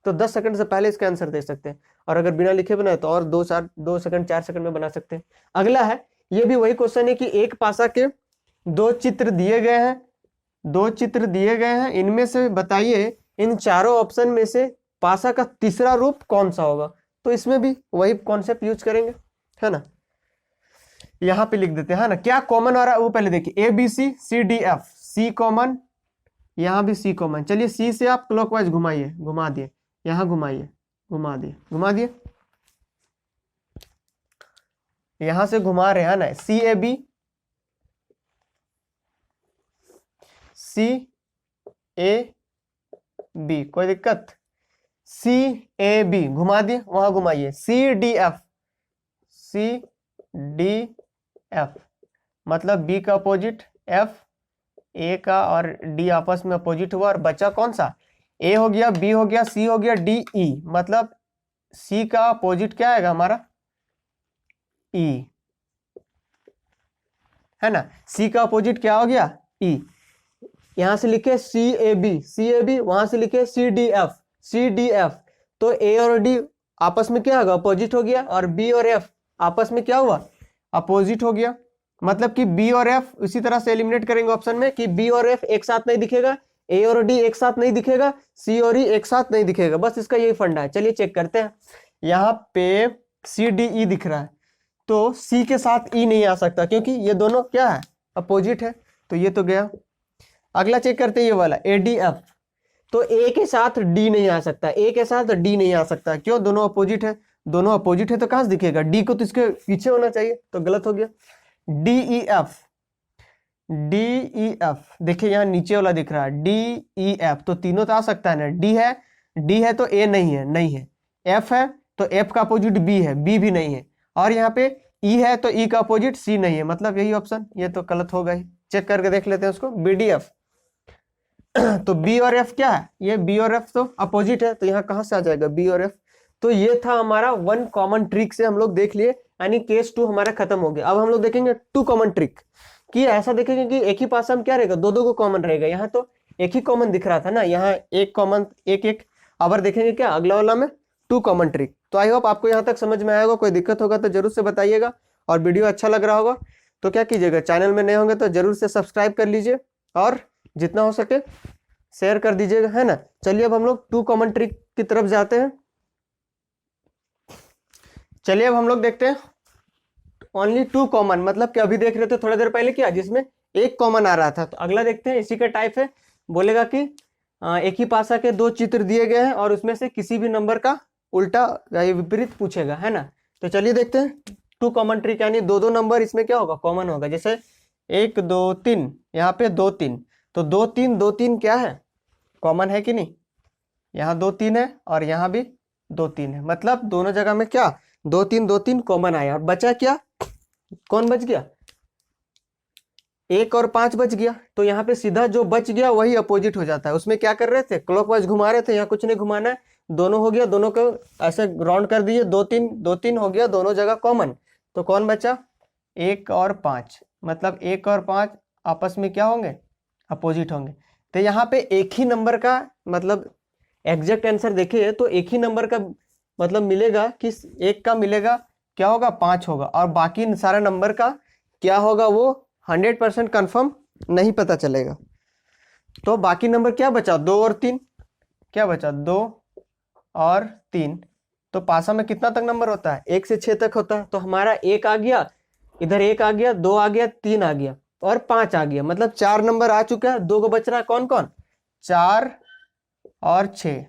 तो 10 सेकंड से पहले इसका आंसर दे सकते हैं। और अगर बिना लिखे बनाए तो और 2 सेकंड 4 सेकंड में बना सकते हैं। अगला है, ये भी वही क्वेश्चन है कि एक पासा के 2 चित्र दिए गए हैं, 2 चित्र दिए गए हैं, इनमें से बताइए इन चारों ऑप्शन में से पासा का तीसरा रूप कौन सा होगा। तो इसमें भी वही कॉन्सेप्ट यूज करेंगे, है ना। यहाँ पे लिख देते हैं, है ना। क्या कॉमन आ रहा है वो पहले देखिए, ABCCDF, सी कॉमन, यहाँ भी सी कॉमन। चलिए सी से आप क्लॉकवाइज घुमाइए, घुमा दिए, यहाँ घुमाइए, घुमा दिए, घुमा दिए, यहां से घुमा रहे हैं ना। CAB, CAB, कोई दिक्कत। CAB घुमा दिए, वहां घुमाइए। CDF, CDF मतलब B का अपोजिट F, A का और D आपस में अपोजिट हुआ, और बचा कौन सा, A हो गया, B हो गया, C हो गया, D E, मतलब C का अपोजिट क्या आएगा हमारा, E, है ना। C का अपोजिट क्या हो गया, E। यहां से लिखे CAB, CAB, वहां से लिखे CDF, CDF, तो A और D आपस में क्या होगा, अपोजिट हो गया, और B और F आपस में क्या हुआ, अपोजिट हो गया। मतलब कि B और F इसी तरह से एलिमिनेट करेंगे ऑप्शन में, कि B और F एक साथ नहीं दिखेगा, A और D एक साथ नहीं दिखेगा, C और E एक साथ नहीं दिखेगा। बस इसका यही फंडा है। चलिए चेक करते हैं, यहाँ पे CDE दिख रहा है, तो C के साथ E नहीं आ सकता, क्योंकि ये दोनों क्या है, अपोजिट है, तो ये तो गया। अगला चेक करते हैं ये वाला ADF, तो A के साथ D नहीं आ सकता, A के साथ D नहीं आ सकता, क्यों, दोनों अपोजिट है। दोनों अपोजिट है तो कहां से दिखेगा, D को तो इसके पीछे होना चाहिए, तो गलत हो गया। DEF, DEF देखिए यहाँ नीचे वाला दिख रहा है, DEF, तो तीनों तो आ सकता है ना। D है तो A नहीं है, नहीं है। F है तो F का अपोजिट B है, B भी नहीं है। और यहाँ पे E है तो E का अपोजिट C नहीं है, मतलब यही ऑप्शन, ये तो गलत होगा ही। चेक करके देख लेते हैं उसको, BDF, तो B और F क्या है, ये B और F तो अपोजिट है, तो यहाँ कहां से आ जाएगा B और F। तो ये था हमारा वन कॉमन ट्रिक से हम लोग देख लिए, यानी केस 2 हमारा खत्म हो गया। अब हम लोग देखेंगे 2 कॉमन ट्रिक, कि ऐसा देखेंगे कि एक ही पासा में क्या रहेगा, 2 2 को कॉमन रहेगा। यहाँ तो एक ही कॉमन दिख रहा था ना, यहाँ एक कॉमन, एक एक। अब देखेंगे क्या अगला वाला में 2 कॉमन ट्रिक। तो आई होप आपको यहाँ तक समझ में आया होगा। कोई दिक्कत होगा तो जरूर से बताइएगा, और वीडियो अच्छा लग रहा होगा तो क्या कीजिएगा, चैनल में नए होंगे तो जरूर से सब्सक्राइब कर लीजिए, और जितना हो सके शेयर कर दीजिएगा, है ना। चलिए अब हम लोग 2 कॉमन ट्रिक की तरफ जाते हैं। चलिए अब हम लोग देखते हैं ओनली 2 कॉमन, मतलब कि अभी देख रहे थे थोड़ी देर पहले क्या, जिसमें एक कॉमन आ रहा था। तो अगला देखते हैं, इसी का टाइप है, बोलेगा कि एक ही पासा के 2 चित्र दिए गए हैं और उसमें से किसी भी नंबर का उल्टा या विपरीत पूछेगा, है ना। तो चलिए देखते हैं 2 कॉमन ट्रिक, यानी 2 2 नंबर इसमें क्या होगा, कॉमन होगा। जैसे 1 2 3, यहाँ पे 2 3, तो 2 3 2 3 क्या है, कॉमन है कि नहीं। यहाँ 2 3 है और यहाँ भी 2 3 है, मतलब दोनों जगह में क्या 2 3 2 3 कॉमन आया। और बचा क्या, कौन बच गया, 1 और 5 बच गया। तो यहाँ पे सीधा जो बच गया वही अपोजिट हो जाता है। उसमें क्या कर रहे थे, क्लॉकवाइज घुमा रहे थे, यहाँ कुछ नहीं घुमाना है, दोनों हो गया, दोनों को ऐसे राउंड कर दिए, 2 3 2 3 हो गया, दोनों जगह कॉमन। तो कौन बचा, 1 और 5, मतलब 1 और 5 आपस में क्या होंगे, अपोजिट होंगे। तो यहाँ पे एक ही नंबर का मतलब एग्जैक्ट आंसर देखे तो एक ही नंबर का मतलब मिलेगा कि एक का मिलेगा क्या होगा 5 होगा, और बाकी सारा नंबर का क्या होगा वो 100% कन्फर्म नहीं पता चलेगा। तो बाकी नंबर क्या बचा 2 और 3, क्या बचा 2 और 3। तो पासा में कितना तक नंबर होता है 1 से 6 तक होता है। तो हमारा 1 आ गया, इधर 1 आ गया, 2 आ गया, 3 आ गया और 5 आ गया, मतलब 4 नंबर आ चुका है। 2 को बच रहा है, कौन कौन 4 और 6।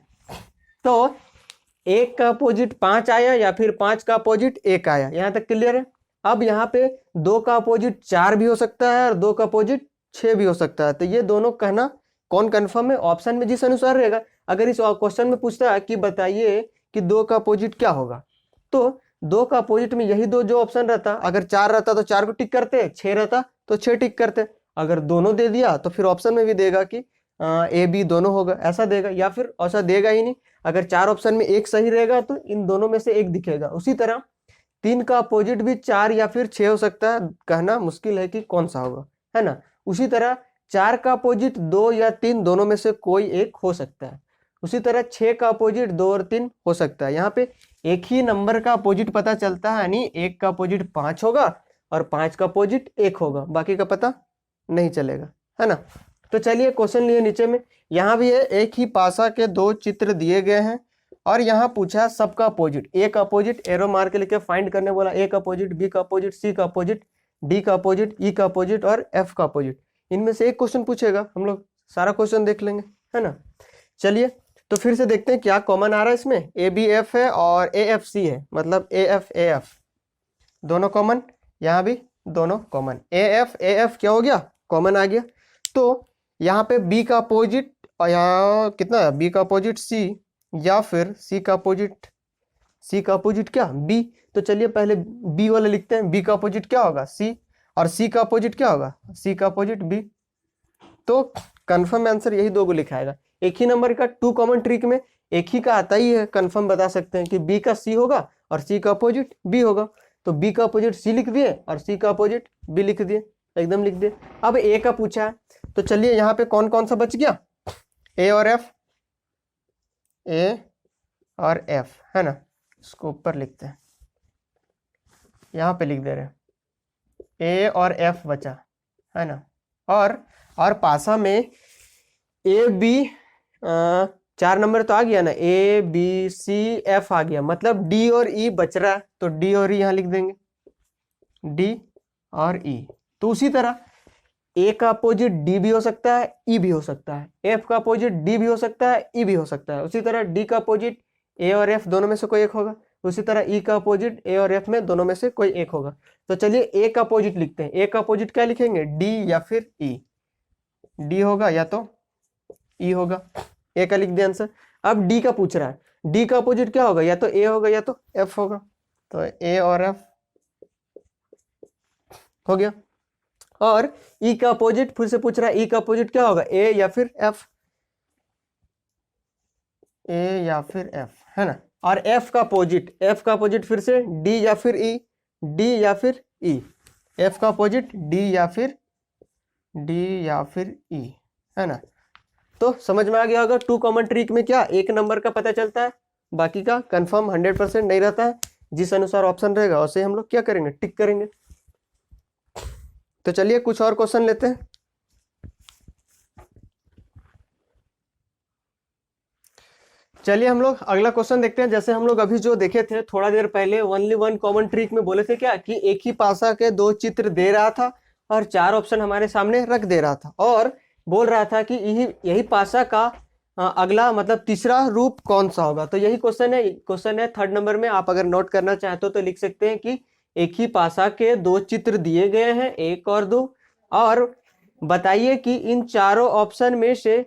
तो 1 का अपोजिट 5 आया या फिर 5 का अपोजिट 1 आया, यहां तक क्लियर है। अब यहाँ पे 2 का अपोजिट 4 भी हो सकता है और 2 का अपोजिट 6 भी हो सकता है। तो ये दोनों कहना कौन कंफर्म है, ऑप्शन में जिस अनुसार रहेगा। अगर इस क्वेश्चन में पूछता है कि बताइए कि 2 का अपोजिट क्या होगा, तो 2 का अपोजिट में यही दो जो ऑप्शन रहता। अगर 4 रहता तो 4 को टिक करते, 6 रहता तो 6 टिक करते। अगर दोनों दे दिया तो फिर ऑप्शन में भी देगा कि ए बी दोनों होगा, ऐसा देगा, या फिर ऐसा देगा ही नहीं। अगर 4 ऑप्शन में एक सही रहेगा तो इन दोनों में से एक दिखेगा। उसी तरह 3 का अपोजिट भी 4 या फिर 6 हो सकता है, कहना मुश्किल है कि कौन सा होगा, है ना। उसी तरह 4 का अपोजिट 2 या 3 दोनों में से कोई एक हो सकता है। उसी तरह 6 का अपोजिट 2 और 3 हो सकता है। यहाँ पे एक ही नंबर का अपोजिट पता चलता है, यानी 1 का अपोजिट 5 होगा और 5 का अपोजिट 1 होगा, बाकी का पता नहीं चलेगा, है ना। तो चलिए क्वेश्चन लिए नीचे में, यहाँ भी है एक ही पासा के 2 चित्र दिए गए हैं और यहाँ पूछा सबका अपोजिट। ए का अपोजिट एरो मार के लेके फाइंड करने बोला, ए का अपोजिट, बी का अपोजिट, सी का अपोजिट, डी का अपोजिट, ई का अपोजिट और एफ का अपोजिट। इनमें से एक क्वेश्चन पूछेगा, हम लोग सारा क्वेश्चन देख लेंगे, है ना। चलिए तो फिर से देखते हैं क्या कॉमन आ रहा है इसमें। ए बी एफ है और ए एफ सी है, मतलब ए एफ दोनों कॉमन, यहाँ भी दोनों कॉमन। ए एफ क्या हो गया कॉमन आ गया। तो यहाँ पे बी का अपोजिट, और यहाँ कितना है बी का अपोजिट सी, या फिर सी का अपोजिट क्या बी। तो चलिए पहले बी वाला लिखते हैं, बी का अपोजिट क्या होगा सी, और सी का अपोजिट क्या होगा सी का अपोजिट बी। तो कंफर्म आंसर यही दो को लिखाएगा। एक ही नंबर का 2 कॉमन ट्रिक में एक ही का आता ही है, कंफर्म बता सकते हैं कि बी का सी होगा और सी का अपोजिट बी होगा। तो बी का अपोजिट सी लिख दिए और सी का अपोजिट बी लिख दिए, एकदम लिख दिए। अब ए का पूछा है, तो चलिए यहाँ पे कौन कौन सा बच गया, ए और एफ, ए और एफ, है ना। इसको ऊपर लिखते हैं, यहाँ पे लिख दे रहे हैं ए और एफ बचा, है ना। और पासा में ए बी 4 नंबर तो आ गया ना, ए बी सी एफ आ गया, मतलब डी और ई बच रहा है। तो डी और ई यहाँ लिख देंगे, डी और ई। तो उसी तरह ए का अपोजिट डी भी हो सकता है, ई भी हो सकता है। एफ का अपोजिट डी भी हो सकता है, ई भी हो सकता है। उसी तरह डी का अपोजिट ए और एफ दोनों में से कोई एक होगा। उसी तरह ई का अपोजिट ए और एफ में दोनों में से कोई एक होगा। तो चलिए ए का अपोजिट लिखते हैं। ए का अपोजिट क्या लिखेंगे, डी या फिर ई। डी होगा या तो ई होगा, ए का लिख दिया आंसर। अब डी का पूछ रहा है, डी का अपोजिट क्या होगा, या तो ए होगा या तो एफ होगा। तो ए और एफ हो गया। और ई का अपोजिट फिर से पूछ रहा है, ई का अपोजिट क्या होगा, ए या फिर एफ, ए या फिर एफ, है ना। और एफ का अपोजिट फिर से डी या फिर ई, डी या फिर ई। एफ का अपोजिट डी या फिर ई, है ना। तो समझ में आ गया होगा 2 कॉमन ट्रिक में क्या एक नंबर का पता चलता है, बाकी का कंफर्म 100% नहीं रहता है। जिस अनुसार ऑप्शन रहेगा उसे हम लोग क्या करेंगे, टिक करेंगे। तो चलिए कुछ और क्वेश्चन लेते हैं। चलिए हम लोग अगला क्वेश्चन देखते हैं। जैसे हम लोग अभी जो देखे थे थोड़ा देर पहले, ओनली 1 कॉमन ट्रिक में बोले थे क्या कि एक ही पासा के 2 चित्र दे रहा था और 4 ऑप्शन हमारे सामने रख दे रहा था, और बोल रहा था कि यही पासा का अगला मतलब तीसरा रूप कौन सा होगा। तो यही क्वेश्चन है 3rd नंबर में। आप अगर नोट करना चाहते हो तो लिख सकते हैं कि एक ही पासा के 2 चित्र दिए गए हैं, 1 और 2, और बताइए कि इन चारों ऑप्शन में से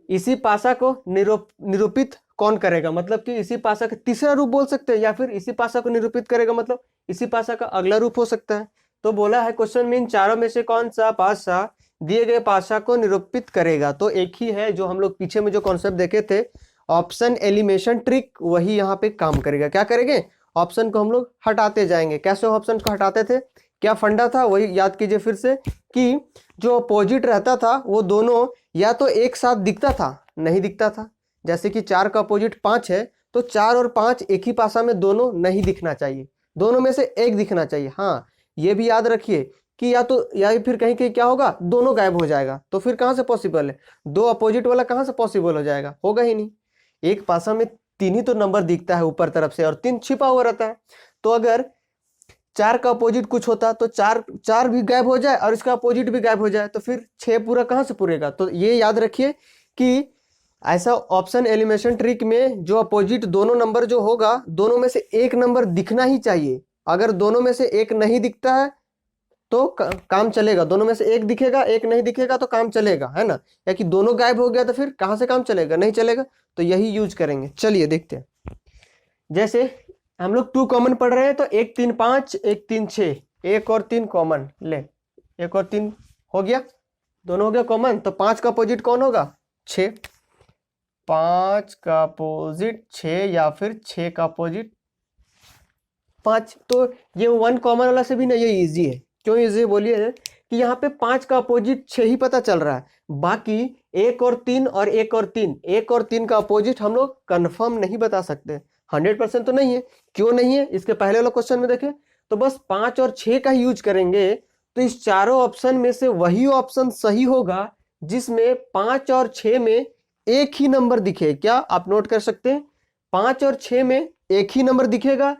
इसी पासा को निरूपित कौन करेगा। मतलब कि इसी पासा का तीसरा रूप बोल सकते हैं, या फिर इसी पासा को निरूपित करेगा, मतलब इसी पासा का अगला रूप हो सकता है। तो बोला है क्वेश्चन में इन चारों में से कौन सा पासा दिए गए पासा को निरूपित करेगा। तो एक ही है जो हम लोग पीछे में जो कॉन्सेप्ट देखे थे, ऑप्शन एलिमिनेशन ट्रिक, वही यहाँ पे काम करेगा। क्या करेंगे, ऑप्शन को हम लोग हटाते जाएंगे। कैसे ऑप्शन को हटाते थे, क्या फंडा था, वही याद कीजिए फिर से, कि जो अपोजिट रहता था वो दोनों या तो एक साथ दिखता था, नहीं दिखता था। जैसे कि 4 का अपोजिट 5 है तो 4 और 5 एक ही पासा में दोनों नहीं दिखना चाहिए। दोनों में से एक दिखना चाहिए। हाँ, ये भी याद रखिए कि या फिर कहीं कहीं क्या होगा, दोनों गायब हो जाएगा, तो फिर कहाँ से पॉसिबल है, दो अपोजिट वाला कहाँ से पॉसिबल हो जाएगा, होगा ही नहीं। एक पासा में तीन ही तो नंबर दिखता है ऊपर तरफ से और तीन छिपा हुआ रहता है। तो अगर चार का अपोजिट कुछ होता तो चार भी गायब हो जाए और इसका अपोजिट भी गायब हो जाए, तो फिर 6 पूरा कहाँ से पूरेगा। तो ये याद रखिए कि ऐसा ऑप्शन एलिमिनेशन ट्रिक में जो अपोजिट दोनों नंबर जो होगा, दोनों में से एक नंबर दिखना ही चाहिए। अगर दोनों में से एक नहीं दिखता है तो काम चलेगा, दोनों में से एक दिखेगा एक नहीं दिखेगा तो काम चलेगा, है ना। या कि दोनों गायब हो गया तो फिर कहाँ से काम चलेगा, नहीं चलेगा। तो यही यूज करेंगे। चलिए देखते हैं। जैसे हम लोग 2 कॉमन पढ़ रहे हैं, तो 1 3 5 1 3 6, 1 और 3 कॉमन ले, 1 और 3 हो गया, दोनों हो गया कॉमन। तो 5 का अपोजिट कौन होगा, 6। 5 का अपोजिट 6 या फिर 6 का अपोजिट 5। तो ये 1 कॉमन वाला से भी ना ये इजी है। क्यों इजी बोलिए कि यहाँ पे 5 का अपोजिट 6 ही पता चल रहा है, बाकी 1 और 3 और 1 और 3, 1 और 3 का अपोजिट हम लोग कंफर्म नहीं बता सकते, 100% तो नहीं है। क्यों नहीं है, इसके पहले वाला क्वेश्चन में देखें तो बस 5 और 6 का यूज करेंगे, तो इस चारों ऑप्शन में से वही ऑप्शन सही होगा जिसमें 5 और 6 में एक ही नंबर दिखे। क्या आप नोट कर सकते हैं, 5 और 6 में एक ही नंबर दिखेगा।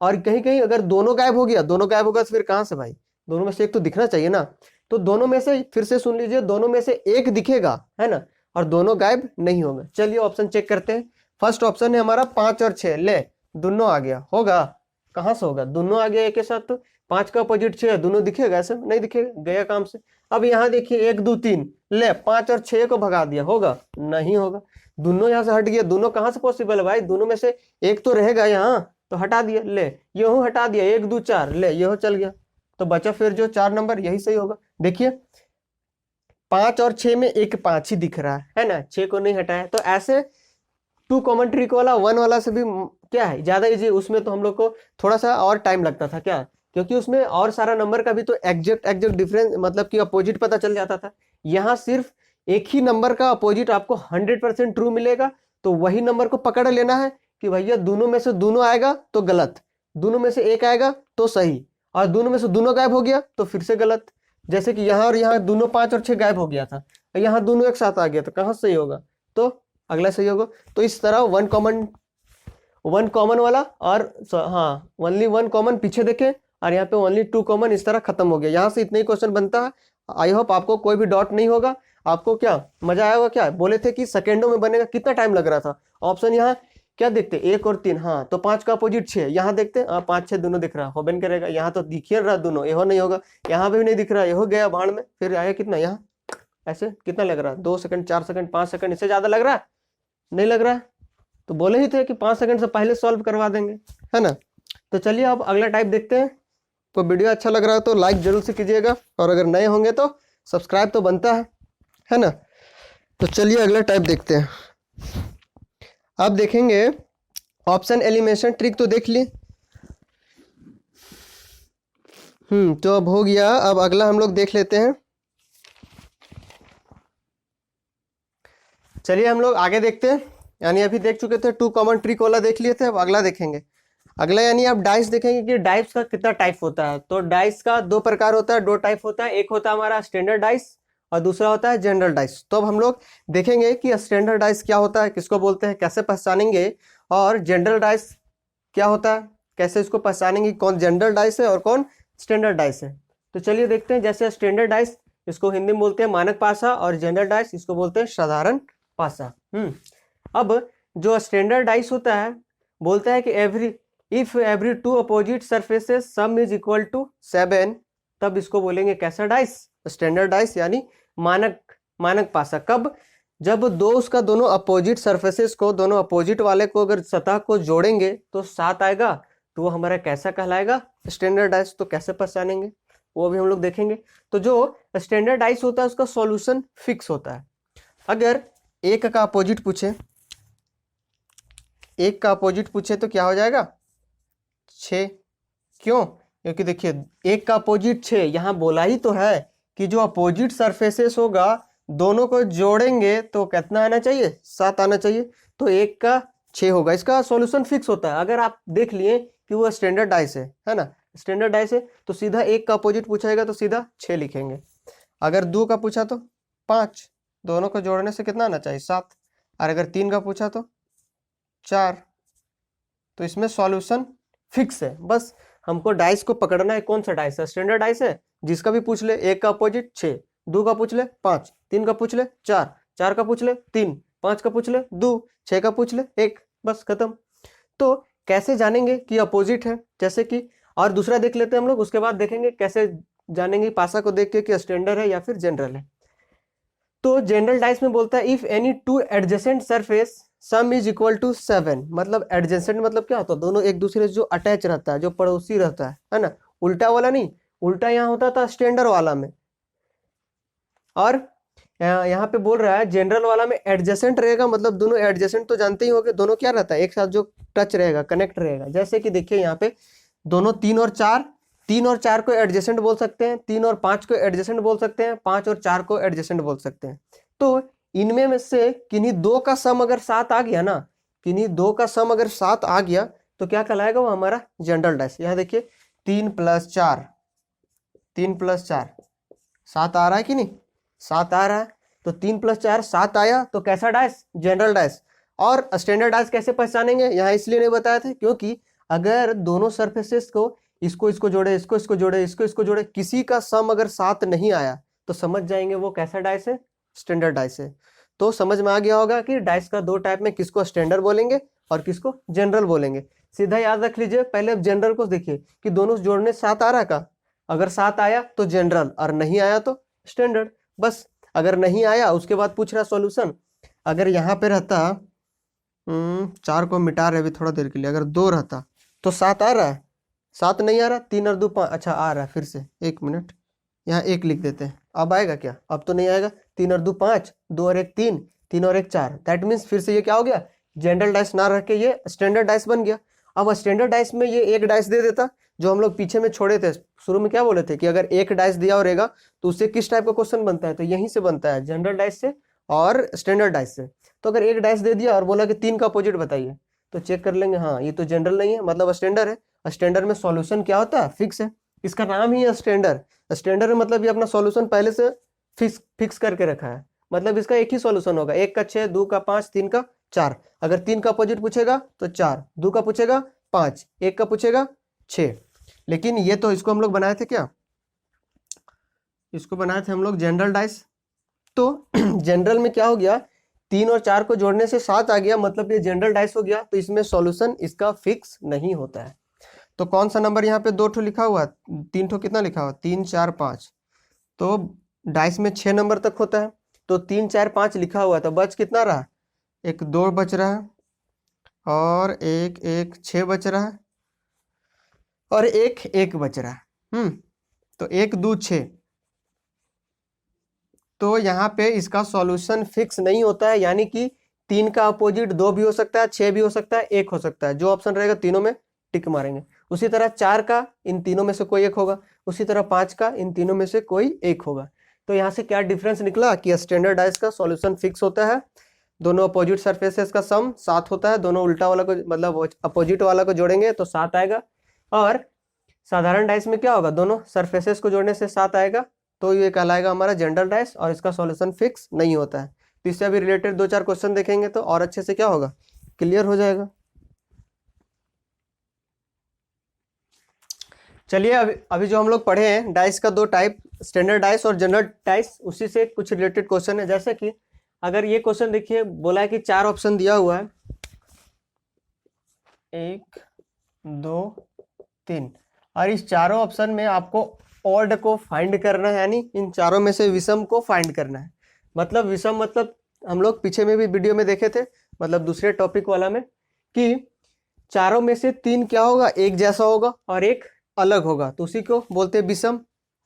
और कहीं कहीं अगर दोनों गायब हो गया, दोनों गायब होगा तो फिर कहां से भाई, दोनों में से एक तो दिखना चाहिए ना। तो दोनों में से, फिर से सुन लीजिए, दोनों में से एक दिखेगा, है ना, और दोनों गायब नहीं होंगे। चलिए ऑप्शन चेक करते हैं। फर्स्ट ऑप्शन है हमारा 5 और 6, ले दोनों आ गया, होगा कहां से होगा, दोनों आ गया एक के साथ। तो 5 का अपोजिट 6, दोनों दिखेगा, ऐसे नहीं दिखेगा, गया काम से। अब यहाँ देखिए 1 2 3, ले 5 और 6 को भगा दिया, होगा नहीं होगा, दोनों यहाँ से हट गया। दोनों कहाँ से पॉसिबल है भाई, दोनों में से एक तो रहेगा यहाँ, तो हटा दिया, ले ये हटा दिया, 1 2 4, ले ये चल गया, तो बचा फिर जो 4 नंबर, यही सही होगा। देखिए 5 और 6 में एक 5 ही दिख रहा है ना, 6 को नहीं हटाया। तो ऐसे 2 कॉमन ट्रिक वाला 1 वाला से भी क्या है, ज्यादा इजी। उसमें तो हम लोग को थोड़ा सा और टाइम लगता था, क्या, क्योंकि उसमें और सारा नंबर का भी तो एग्जैक्ट डिफरेंस, मतलब कि अपोजिट पता चल जाता था। यहाँ सिर्फ एक ही नंबर का अपोजिट आपको 100% ट्रू मिलेगा, तो वही नंबर को पकड़ लेना है कि भैया दोनों में से दोनों आएगा तो गलत, दोनों में से एक आएगा तो सही, और दोनों में से दोनों गायब हो गया तो फिर से गलत। जैसे कि यहाँ और यहाँ दोनों 5 और 6 गायब हो गया था, यहाँ दोनों एक साथ आ गया, तो कहाँ सही होगा, तो अगला सही होगा। तो इस तरह 1 कॉमन वाला, और हाँ ओनली 1 कॉमन पीछे देखें, और यहाँ पे ओनली 2 कॉमन, इस तरह खत्म हो गया। यहाँ से इतना ही क्वेश्चन बनता है। आई होप आपको कोई भी डाउट नहीं होगा। आपको क्या मजा आया होगा, क्या बोले थे कि सेकेंडों में बनेगा, कितना टाइम लग रहा था। ऑप्शन यहाँ क्या देखते, 1 और 3, हाँ, तो 5 का अपोजिट 6, यहाँ देखते 5 6 दोनों दिख रहा, होबन करेगा। यहाँ तो दिख ही रहा दोनों, यहो नहीं होगा, यहाँ पे भी नहीं दिख रहा, यहो गया भाड़ में। फिर आया कितना, यहाँ ऐसे कितना लग रहा है, 2 सेकंड 4 सेकंड 5 सेकंड, इससे ज्यादा लग रहा है, नहीं लग रहा है। तो बोले ही थे कि 5 सेकंड से पहले सॉल्व करवा देंगे, है ना। तो चलिए अब अगला टाइप देखते हैं। तो वीडियो अच्छा लग रहा है तो लाइक जरूर से कीजिएगा, और अगर नए होंगे तो सब्सक्राइब तो बनता है ना। तो चलिए अगला टाइप देखते हैं। अब देखेंगे ऑप्शन एलिमिनेशन ट्रिक, तो देख लिए। तो अब हो गया। अब अगला हम लोग देख लेते हैं। चलिए हम लोग आगे देखते हैं। यानी अभी देख चुके थे 2 कॉमन ट्रिक वाला देख लिए थे, अब अगला देखेंगे। अगला यानी आप डाइस देखेंगे कि डाइस का कितना टाइप होता है। तो डाइस का 2 प्रकार होता है, 2 टाइप होता है। एक होता है हमारा स्टैंडर्ड डाइस और दूसरा होता है जनरल डाइस। तो अब हम लोग देखेंगे कि स्टैंडर्ड डाइस क्या होता है, किसको बोलते हैं, कैसे पहचानेंगे, और जनरल डाइस क्या होता है, कैसे इसको पहचानेंगे, कौन जनरल डाइस है और कौन स्टैंडर्ड डाइस है। तो चलिए देखते हैं। जैसे स्टैंडर्ड डाइस, इसको हिंदी में बोलते हैं मानक पासा, और जनरल डाइस इसको बोलते हैं साधारण पासा। अब जो स्टैंडर्ड डाइस होता है, बोलता है कि if every 2 opposite surfaces sum is equal to 7, तब इसको बोलेंगे कैसा डाइस, स्टैंडर्ड डाइस, यानी मानक पासा। कब, जब उसका दोनों अपोजिट सरफेसेस को, दोनों अपोजिट वाले को अगर सतह को जोड़ेंगे तो 7 आएगा, तो वो हमारा कैसा कहलाएगा, स्टैंडर्ड डाइस। तो कैसे पहचानेंगे वो भी हम लोग देखेंगे। तो जो स्टैंडर्ड डाइस होता है उसका सॉल्यूशन फिक्स होता है। अगर एक का अपोजिट पूछे, एक का अपोजिट पूछे तो क्या हो जाएगा, 6। क्यों, क्योंकि देखिए एक का अपोजिट 6, यहाँ बोला ही तो है कि जो अपोजिट सरफेसेस होगा दोनों को जोड़ेंगे तो कितना आना चाहिए, 7 आना चाहिए। तो एक का 6 होगा, इसका सॉल्यूशन फिक्स होता है। अगर आप देख लिए कि वो स्टैंडर्ड डाइस है ना, स्टैंडर्ड डाइस है, तो सीधा एक का अपोजिट पूछेगा तो सीधा 6 लिखेंगे। अगर 2 का पूछा तो 5, दोनों को जोड़ने से कितना आना चाहिए 7, और अगर 3 का पूछा तो 4। तो इसमें सॉल्यूशन फिक्स है, बस हमको डाइस को पकड़ना है, कौन सा डाइस है, स्टैंडर्ड डाइस है, जिसका भी पूछ ले, एक का अपोजिट 6, 2 का पूछ ले 5, 3 का पूछ ले 4, 4 का पूछ ले 3, 5 का पूछ ले 2, 6 का पूछ ले 1, बस खत्म। तो कैसे जानेंगे कि अपोजिट है, जैसे कि और दूसरा देख लेते हैं हम लोग, उसके बाद देखेंगे कैसे जानेंगे पासा को देख के कि स्टैंडर्ड है या फिर जनरल है। तो जनरल डाइस में बोलता है if any two adjacent surface sum is equal to 7, मतलब एडजेसेंट मतलब क्या होता है, दोनों एक दूसरे से जो अटैच रहता है, जो पड़ोसी रहता है ना, उल्टा वाला नहीं, उल्टा यहाँ होता था स्टैंडर्ड वाला में, और यहाँ पे बोल रहा है जनरल वाला में एडजेसेंट रहेगा, मतलब दोनों एडजेसेंट तो जानते ही होंगे, दोनों क्या रहता है एक साथ जो टच रहेगा, कनेक्ट रहेगा। जैसे कि देखिए यहाँ पे दोनों 3 और 4, 3 और 4 को एडजेसेंट बोल सकते हैं, 3 और 5 को एडजेसेंट बोल सकते हैं, 5 और 4 को एडजेसेंट बोल सकते हैं। तो इनमें में से किन्हीं 2 का सम अगर 7 आ गया ना, किन्हीं 2 का सम अगर 7 आ गया तो क्या कहलाएगा वो हमारा जनरल डाइस। यहाँ देखिए 3 + 4, 3 + 4 7 आ रहा है कि नहीं, 7 आ रहा है, तो 3 + 4 7 आया, तो कैसा डाइस, जनरल डाइस। और स्टैंडर्ड डाइस कैसे पहचानेंगे, यहाँ इसलिए नहीं बताया था क्योंकि अगर दोनों सरफेसेस को इसको जोड़े, इसको जोड़े, इसको जोड़े, किसी का सम अगर 7 नहीं आया तो समझ जाएंगे वो कैसा डाइस है, स्टैंडर्ड डाइस है। तो समझ में आ गया होगा कि डाइस का 2 टाइप में, किसको स्टैंडर्ड बोलेंगे और किसको जनरल बोलेंगे। सीधा याद रख लीजिए, पहले जनरल को देखिए कि दोनों जोड़ने 7 आ रहा का, अगर 7 आया तो जनरल और नहीं आया तो स्टैंडर्ड, बस। अगर नहीं आया उसके बाद पूछ रहा सॉल्यूशन, अगर यहाँ पे रहता 4 को मिटा रहे अभी थोड़ा देर के लिए, अगर 2 रहता तो 7 आ रहा है, 7 नहीं आ रहा, 3 और 2 5, अच्छा आ रहा है, फिर से 1 मिनट, यहाँ 1 लिख देते हैं, अब आएगा क्या, अब तो नहीं आएगा, 3 और 2 5, 2 और 1 3, 3 और 1 4, दैट मीन्स फिर से ये क्या हो गया, जनरल डाइस ना रख के ये स्टैंडर्ड डाइस बन गया। अब स्टैंडर्ड डाइस में ये एक डाइस दे देता जो हम लोग पीछे में छोड़े थे, शुरू में क्या बोले थे कि अगर एक डाइस दिया और रहेगा तो उससे किस टाइप का क्वेश्चन बनता है, तो यहीं से बनता है, जनरल डाइस से और स्टैंडर्ड डाइस से। तो अगर एक डाइस दे दिया और बोला कि 3 का अपोजिट बताइए, तो चेक कर लेंगे, हाँ ये तो जनरल नहीं है, मतलब स्टैंडर्ड है। स्टैंडर्ड में सॉल्यूशन क्या होता है, फिक्स है, इसका नाम ही है स्टैंडर्ड। स्टैंडर्ड मतलब ये अपना सॉल्यूशन पहले से फिक्स करके रखा है, मतलब इसका एक ही सॉल्यूशन होगा, 1 का 6, 2 का 5, 3 का 4। अगर 3 का अपोजिट पूछेगा तो 4, 2 का पूछेगा 5, 1 का पूछेगा 6। लेकिन ये तो इसको हम लोग बनाए थे क्या, इसको बनाए थे हम लोग जनरल डाइस। तो जनरल में क्या हो गया, 3 और 4 को जोड़ने से 7 आ गया, मतलब ये जनरल डाइस हो गया, तो इसमें सॉल्यूशन इसका फिक्स नहीं होता है। तो कौन सा नंबर यहाँ पे 2 ठो लिखा हुआ, 3 ठो कितना लिखा हुआ, 3 4 5, तो डाइस में 6 नंबर तक होता है, तो 3 4 5 लिखा हुआ है, तो बच कितना रहा, एक 2 बच रहा है, और एक 6 बच रहा है, और एक 1 बच रहा है। तो 1 2 6, तो यहाँ पे इसका सॉल्यूशन फिक्स नहीं होता है, यानी कि 3 का अपोजिट 2 भी हो सकता है, 6 भी हो सकता है, 1 हो सकता है, जो ऑप्शन रहेगा तीनों में टिक मारेंगे। उसी तरह 4 का इन तीनों में से कोई एक होगा, उसी तरह 5 का इन तीनों में से कोई एक होगा। तो यहाँ से क्या डिफरेंस निकला कि स्टैंडर्ड डाइस का सॉल्यूशन फिक्स होता है, दोनों अपोजिट सरफेसेस का सम 7 होता है, दोनों उल्टा वाला को मतलब अपोजिट वाला को जोड़ेंगे तो 7 आएगा, और साधारण डाइस में क्या होगा, दोनों सरफेसेस को जोड़ने से 7 आएगा, तो ये कहलाएगा हमारा जनरल डाइस, और इसका सॉल्यूशन फिक्स नहीं होता है। तो इससे अभी रिलेटेड 2-4 क्वेश्चन देखेंगे तो और अच्छे से क्या होगा, क्लियर हो जाएगा। चलिए अभी जो हम लोग पढ़े हैं डाइस का 2 टाइप, स्टैंडर्ड डाइस और जनरल डाइस, उसी से कुछ रिलेटेड क्वेश्चन है। जैसे कि अगर ये क्वेश्चन देखिए, बोला है कि 4 ऑप्शन दिया हुआ है, 1 2 3, और इस चारों ऑप्शन में आपको ऑड को फाइंड करना है, यानी इन चारों में से विषम को फाइंड करना है। मतलब विषम मतलब हम लोग पीछे में भी वीडियो में देखे थे, मतलब दूसरे टॉपिक वाला में, कि चारों में से 3 क्या होगा, एक जैसा होगा और एक अलग होगा, तो उसी को बोलते हैं विषम।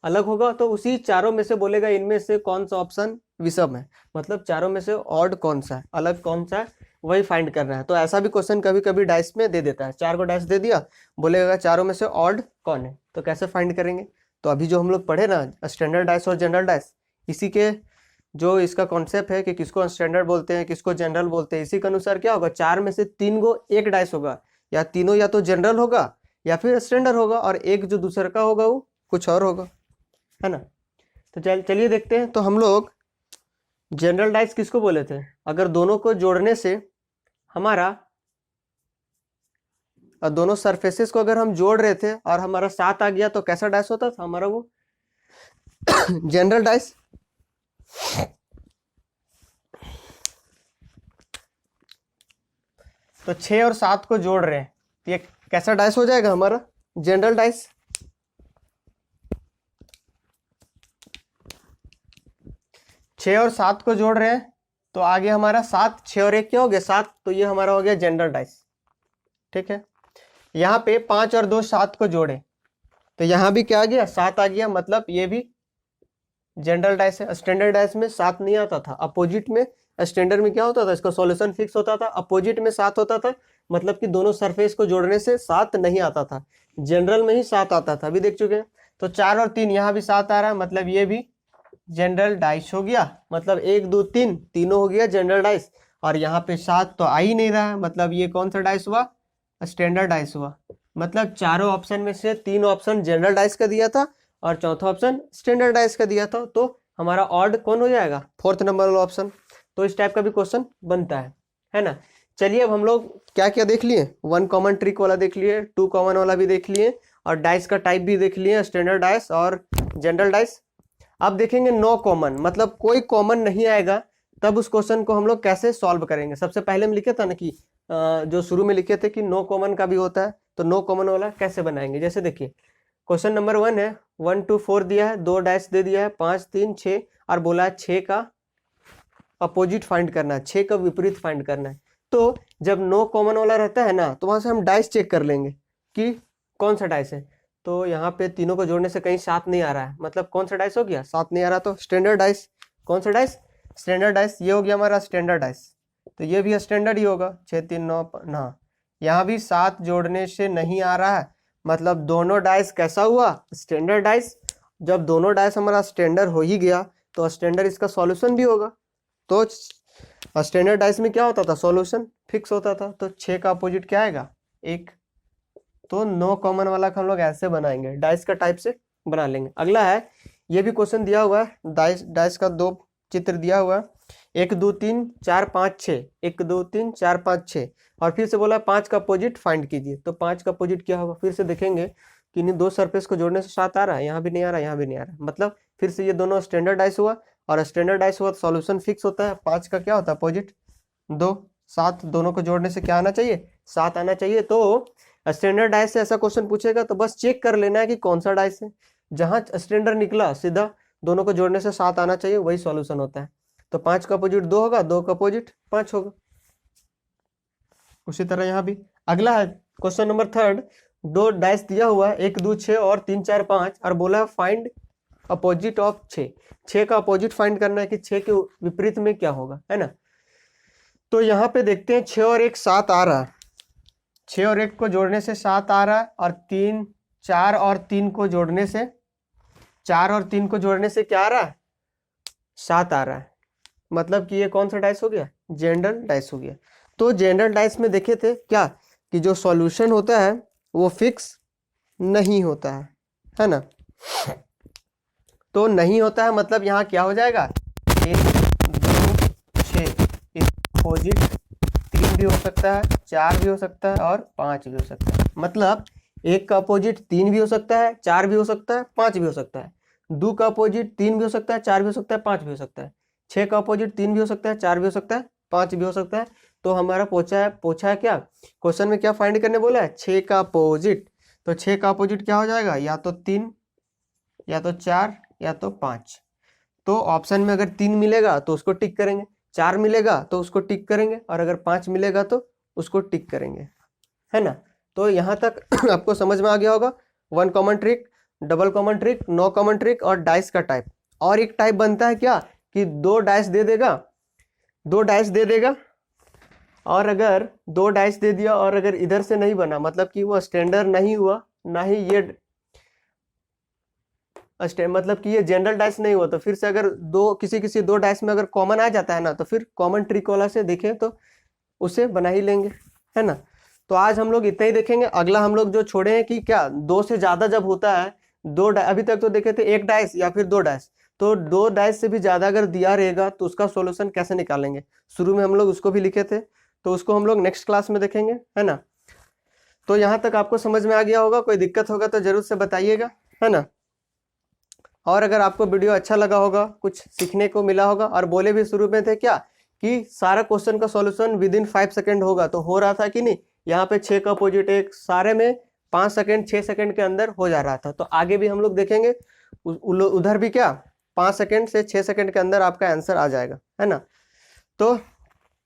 अलग होगा तो उसी चारों में से बोलेगा इनमें से कौन सा ऑप्शन विषम है, मतलब चारों में से ऑड कौन सा है, अलग कौन सा है, वही फाइंड करना है। तो ऐसा भी क्वेश्चन कभी कभी डाइस में दे देता है, 4 को डाइस दे दिया, बोलेगा चारों में से ऑड कौन है, तो कैसे फाइंड करेंगे। तो अभी जो हम लोग पढ़े ना स्टैंडर्ड डाइस और जनरल डाइस, इसी के जो इसका कॉन्सेप्ट है कि किसको स्टैंडर्ड बोलते हैं, किसको जनरल बोलते हैं, इसी के अनुसार क्या होगा, 4 में से 3 गो एक डाइस होगा, या तीनों या तो जनरल होगा या फिर स्टैंडर्ड होगा, और एक जो दूसरे का होगा वो कुछ और होगा, है ना। तो चलिए देखते हैं। तो हम लोग जनरल डाइस किसको बोले थे? अगर दोनों को जोड़ने से हमारा दोनों सरफेसेस को अगर हम जोड़ रहे थे और हमारा 7 आ गया तो कैसा डाइस होता था हमारा? वो जनरल डाइस। तो 6 और 7 को जोड़ रहे हैं तो ये कैसा डाइस हो जाएगा हमारा? General dice. छः और 7 को जोड़ रहे हैं तो आगे हमारा 7, 6 और 1 क्या हो गया? 7। तो ये हमारा हो गया जनरल डाइस, ठीक है। यहाँ पे 5 और 2 7 को जोड़े तो यहाँ भी क्या आ गया? 7 आ गया, मतलब ये भी जनरल डाइस है। स्टैंडर्ड डाइस में 7 नहीं आता था, अपोजिट में स्टैंडर्ड में क्या होता था? इसका सॉल्यूशन फिक्स होता था, अपोजिट में 7 होता था, मतलब कि दोनों सरफेस को जोड़ने से 7 नहीं आता था, जनरल में ही 7 आता था, अभी देख चुके हैं। तो 4 और 3 यहाँ भी 7 आ रहा है, मतलब ये भी जनरल डाइस हो गया, मतलब 1 2 3 तीनों हो गया जनरल डाइस। और यहाँ पे 7 तो आ ही नहीं रहा है, मतलब ये कौन सा डाइस हुआ? स्टैंडर्ड डाइस हुआ। मतलब चारों ऑप्शन में से 3 ऑप्शन जनरल डाइस का दिया था और चौथा ऑप्शन स्टैंडर्ड डाइस का दिया था, तो हमारा ऑड कौन हो जाएगा? 4th नंबर वाला ऑप्शन। तो इस टाइप का भी क्वेश्चन बनता है ना। चलिए अब हम लोग क्या क्या देख लिए? 1 कॉमन ट्रिक वाला देख लिए, 2 कॉमन वाला भी देख लिए, और डाइस का टाइप भी देख लिए, स्टैंडर्ड डाइस और जनरल डाइस। अब देखेंगे नो कॉमन, मतलब कोई कॉमन नहीं आएगा, तब उस क्वेश्चन को हम लोग कैसे सॉल्व करेंगे। सबसे पहले हम लिखे था ना कि जो शुरू में लिखे थे कि नो कॉमन का भी होता है, तो नो कॉमन वाला कैसे बनाएंगे? जैसे देखिए क्वेश्चन नंबर 1 है, 1 2 4 दिया है, 2 डाइस दे दिया है, 5 3 6 और बोला है 6 का अपोजिट फाइंड करना है, 6 का विपरीत फाइंड करना है। तो जब नो कॉमन वाला रहता है ना तो वहां से हम डाइस चेक कर लेंगे कि कौन सा डाइस है। तो यहाँ पे तीनों को जोड़ने से कहीं 7 नहीं आ रहा है, मतलब कौन सा डाइस हो गया? 7 नहीं आ रहा, तो स्टैंडर्ड डाइस। कौन सा डाइस? Standard dice. ये हो गया हमारा स्टैंडर्ड डाइस, तो ये भी स्टैंडर्ड ही होगा। 6 3 9 ना, यहाँ भी 7 जोड़ने से नहीं आ रहा है, मतलब दोनों डाइस कैसा हुआ? Standard dice. जब दोनों डाइस हमारा स्टैंडर्ड हो ही गया तो स्टैंडर्ड इसका सॉल्यूशन भी होगा। तो स्टैंडर्ड डाइस में क्या होता था? सॉल्यूशन फिक्स होता था। तो 6 का अपोजिट क्या आएगा? 1। तो नो कॉमन वाला हम लोग ऐसे बनाएंगे, डाइस का टाइप से बना लेंगे। अगला है, ये भी क्वेश्चन दिया हुआ है, डाइस का 2 चित्र दिया हुआ है, 1 2 3 4 5 6, 1 2 3 4 5 6, और फिर से बोला 5 का अपोजिट फाइंड कीजिए। तो 5 का अपोजिट क्या होगा? फिर से देखेंगे कि इन 2 सरफेस को जोड़ने से 7 आ रहा है, यहाँ भी नहीं आ रहा, यहाँ भी नहीं आ रहा, मतलब फिर से ये दोनों स्टैंडर्ड डाइस हुआ, और स्टैंडर्ड डाइस हुआ तो सॉल्यूशन फिक्स होता है। 5 का क्या होता है अपोजिट? 2 7, दोनों को जोड़ने से क्या आना चाहिए? 7 आना चाहिए। तो स्टैंडर्ड डाइस से ऐसा क्वेश्चन पूछेगा तो बस चेक कर लेना है कि कौन सा डाइस है, जहां स्टैंडर्ड निकला सीधा दोनों को जोड़ने से 7 आना चाहिए, वही सॉल्यूशन होता है। तो 5 का अपोजिट 2 होगा, 2 का अपोजिट 5 होगा। उसी तरह यहाँ भी अगला है क्वेश्चन नंबर 3, 2 डाइस दिया हुआ है, 1 2 6 और 3 4 5, और बोला फाइंड अपोजिट ऑफ 6। 6 का अपोजिट फाइंड करना है कि 6 के विपरीत में क्या होगा, है ना। तो यहाँ पे देखते हैं 6 और 1 7 आ रहा है, 6 और 1 को जोड़ने से 7 आ रहा है, और 3 4 और 3 को जोड़ने से 4 और 3 को जोड़ने से क्या आ रहा है? 7 आ रहा है, मतलब कि ये कौन सा डाइस हो गया? जनरल डाइस हो गया। तो जनरल डाइस में देखे थे क्या कि जो सॉल्यूशन होता है वो फिक्स नहीं होता है ना। तो नहीं होता है, मतलब यहाँ क्या हो जाएगा? 1 2 6 अपोजिट 3 भी हो सकता है, 4 भी हो सकता है, और 5 भी हो सकता है। मतलब 1 का अपोजिट 3 भी हो सकता है, 4 भी हो सकता है, 5 भी हो सकता है। 2 का अपोजिट 3 भी हो सकता है, 4 भी हो सकता है, 5 भी हो सकता है। 6 का अपोजिट 3 भी हो सकता है, 4 भी हो सकता है, 5 भी हो सकता है। तो हमारा पूछा है क्या क्वेश्चन में? क्या फाइंड करने बोला है? 6 का अपोजिट। तो 6 का अपोजिट क्या हो जाएगा? या तो 3, या तो 4, या तो 5। तो ऑप्शन में अगर 3 मिलेगा तो उसको टिक करेंगे, 4 मिलेगा तो उसको टिक करेंगे, और अगर 5 मिलेगा तो उसको टिक करेंगे, है ना। तो यहाँ तक आपको समझ में आ गया होगा 1 common trick, double common trick, no common trick और डाइस का टाइप। और एक टाइप बनता है क्या कि 2 डाइस दे देगा, 2 डाइस दे देगा, और अगर 2 डाइस दे दिया और अगर इधर से नहीं बना, मतलब कि वो स्टैंडर्ड नहीं हुआ, ना ही ये मतलब कि ये जनरल डाइस नहीं हुआ, तो फिर से अगर किसी 2 डाइस में अगर कॉमन आ जाता है ना, तो फिर कॉमन ट्रिक वाला से देखें तो उसे बना ही लेंगे, है ना। तो आज हम लोग इतना ही देखेंगे। अगला हम लोग जो छोड़े हैं कि क्या 2 से ज़्यादा जब होता है, अभी तक तो देखे थे 1 डाइस या फिर 2 डाइस, तो 2 डाइस से भी ज़्यादा अगर दिया रहेगा तो उसका सॉल्यूशन कैसे निकालेंगे। शुरू में हम लोग उसको भी लिखे थे, तो उसको हम लोग नेक्स्ट क्लास में देखेंगे, है ना। तो यहाँ तक आपको समझ में आ गया होगा, कोई दिक्कत होगा तो जरूर से बताइएगा, है ना। और अगर आपको वीडियो अच्छा लगा होगा, कुछ सीखने को मिला होगा, और बोले भी शुरू में थे क्या कि सारा क्वेश्चन का सॉल्यूशन विद इन 5 सेकंड होगा, तो हो रहा था कि नहीं। यहाँ पे 6 का अपोजिट 1, सारे में 5 सेकंड 6 सेकंड के अंदर हो जा रहा था। तो आगे भी हम लोग देखेंगे उधर भी क्या 5 सेकंड से 6 सेकंड के अंदर आपका आंसर आ जाएगा, है ना। तो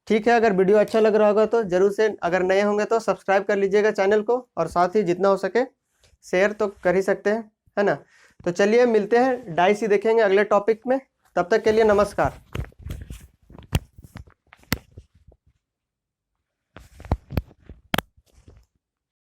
ठीक है, अगर वीडियो अच्छा लग रहा होगा तो जरूर से, अगर नए होंगे तो सब्सक्राइब कर लीजिएगा चैनल को, और साथ ही जितना हो सके शेयर तो कर ही सकते हैं, है ना। तो चलिए मिलते हैं, डाइस ही देखेंगे अगले टॉपिक में। तब तक के लिए नमस्कार।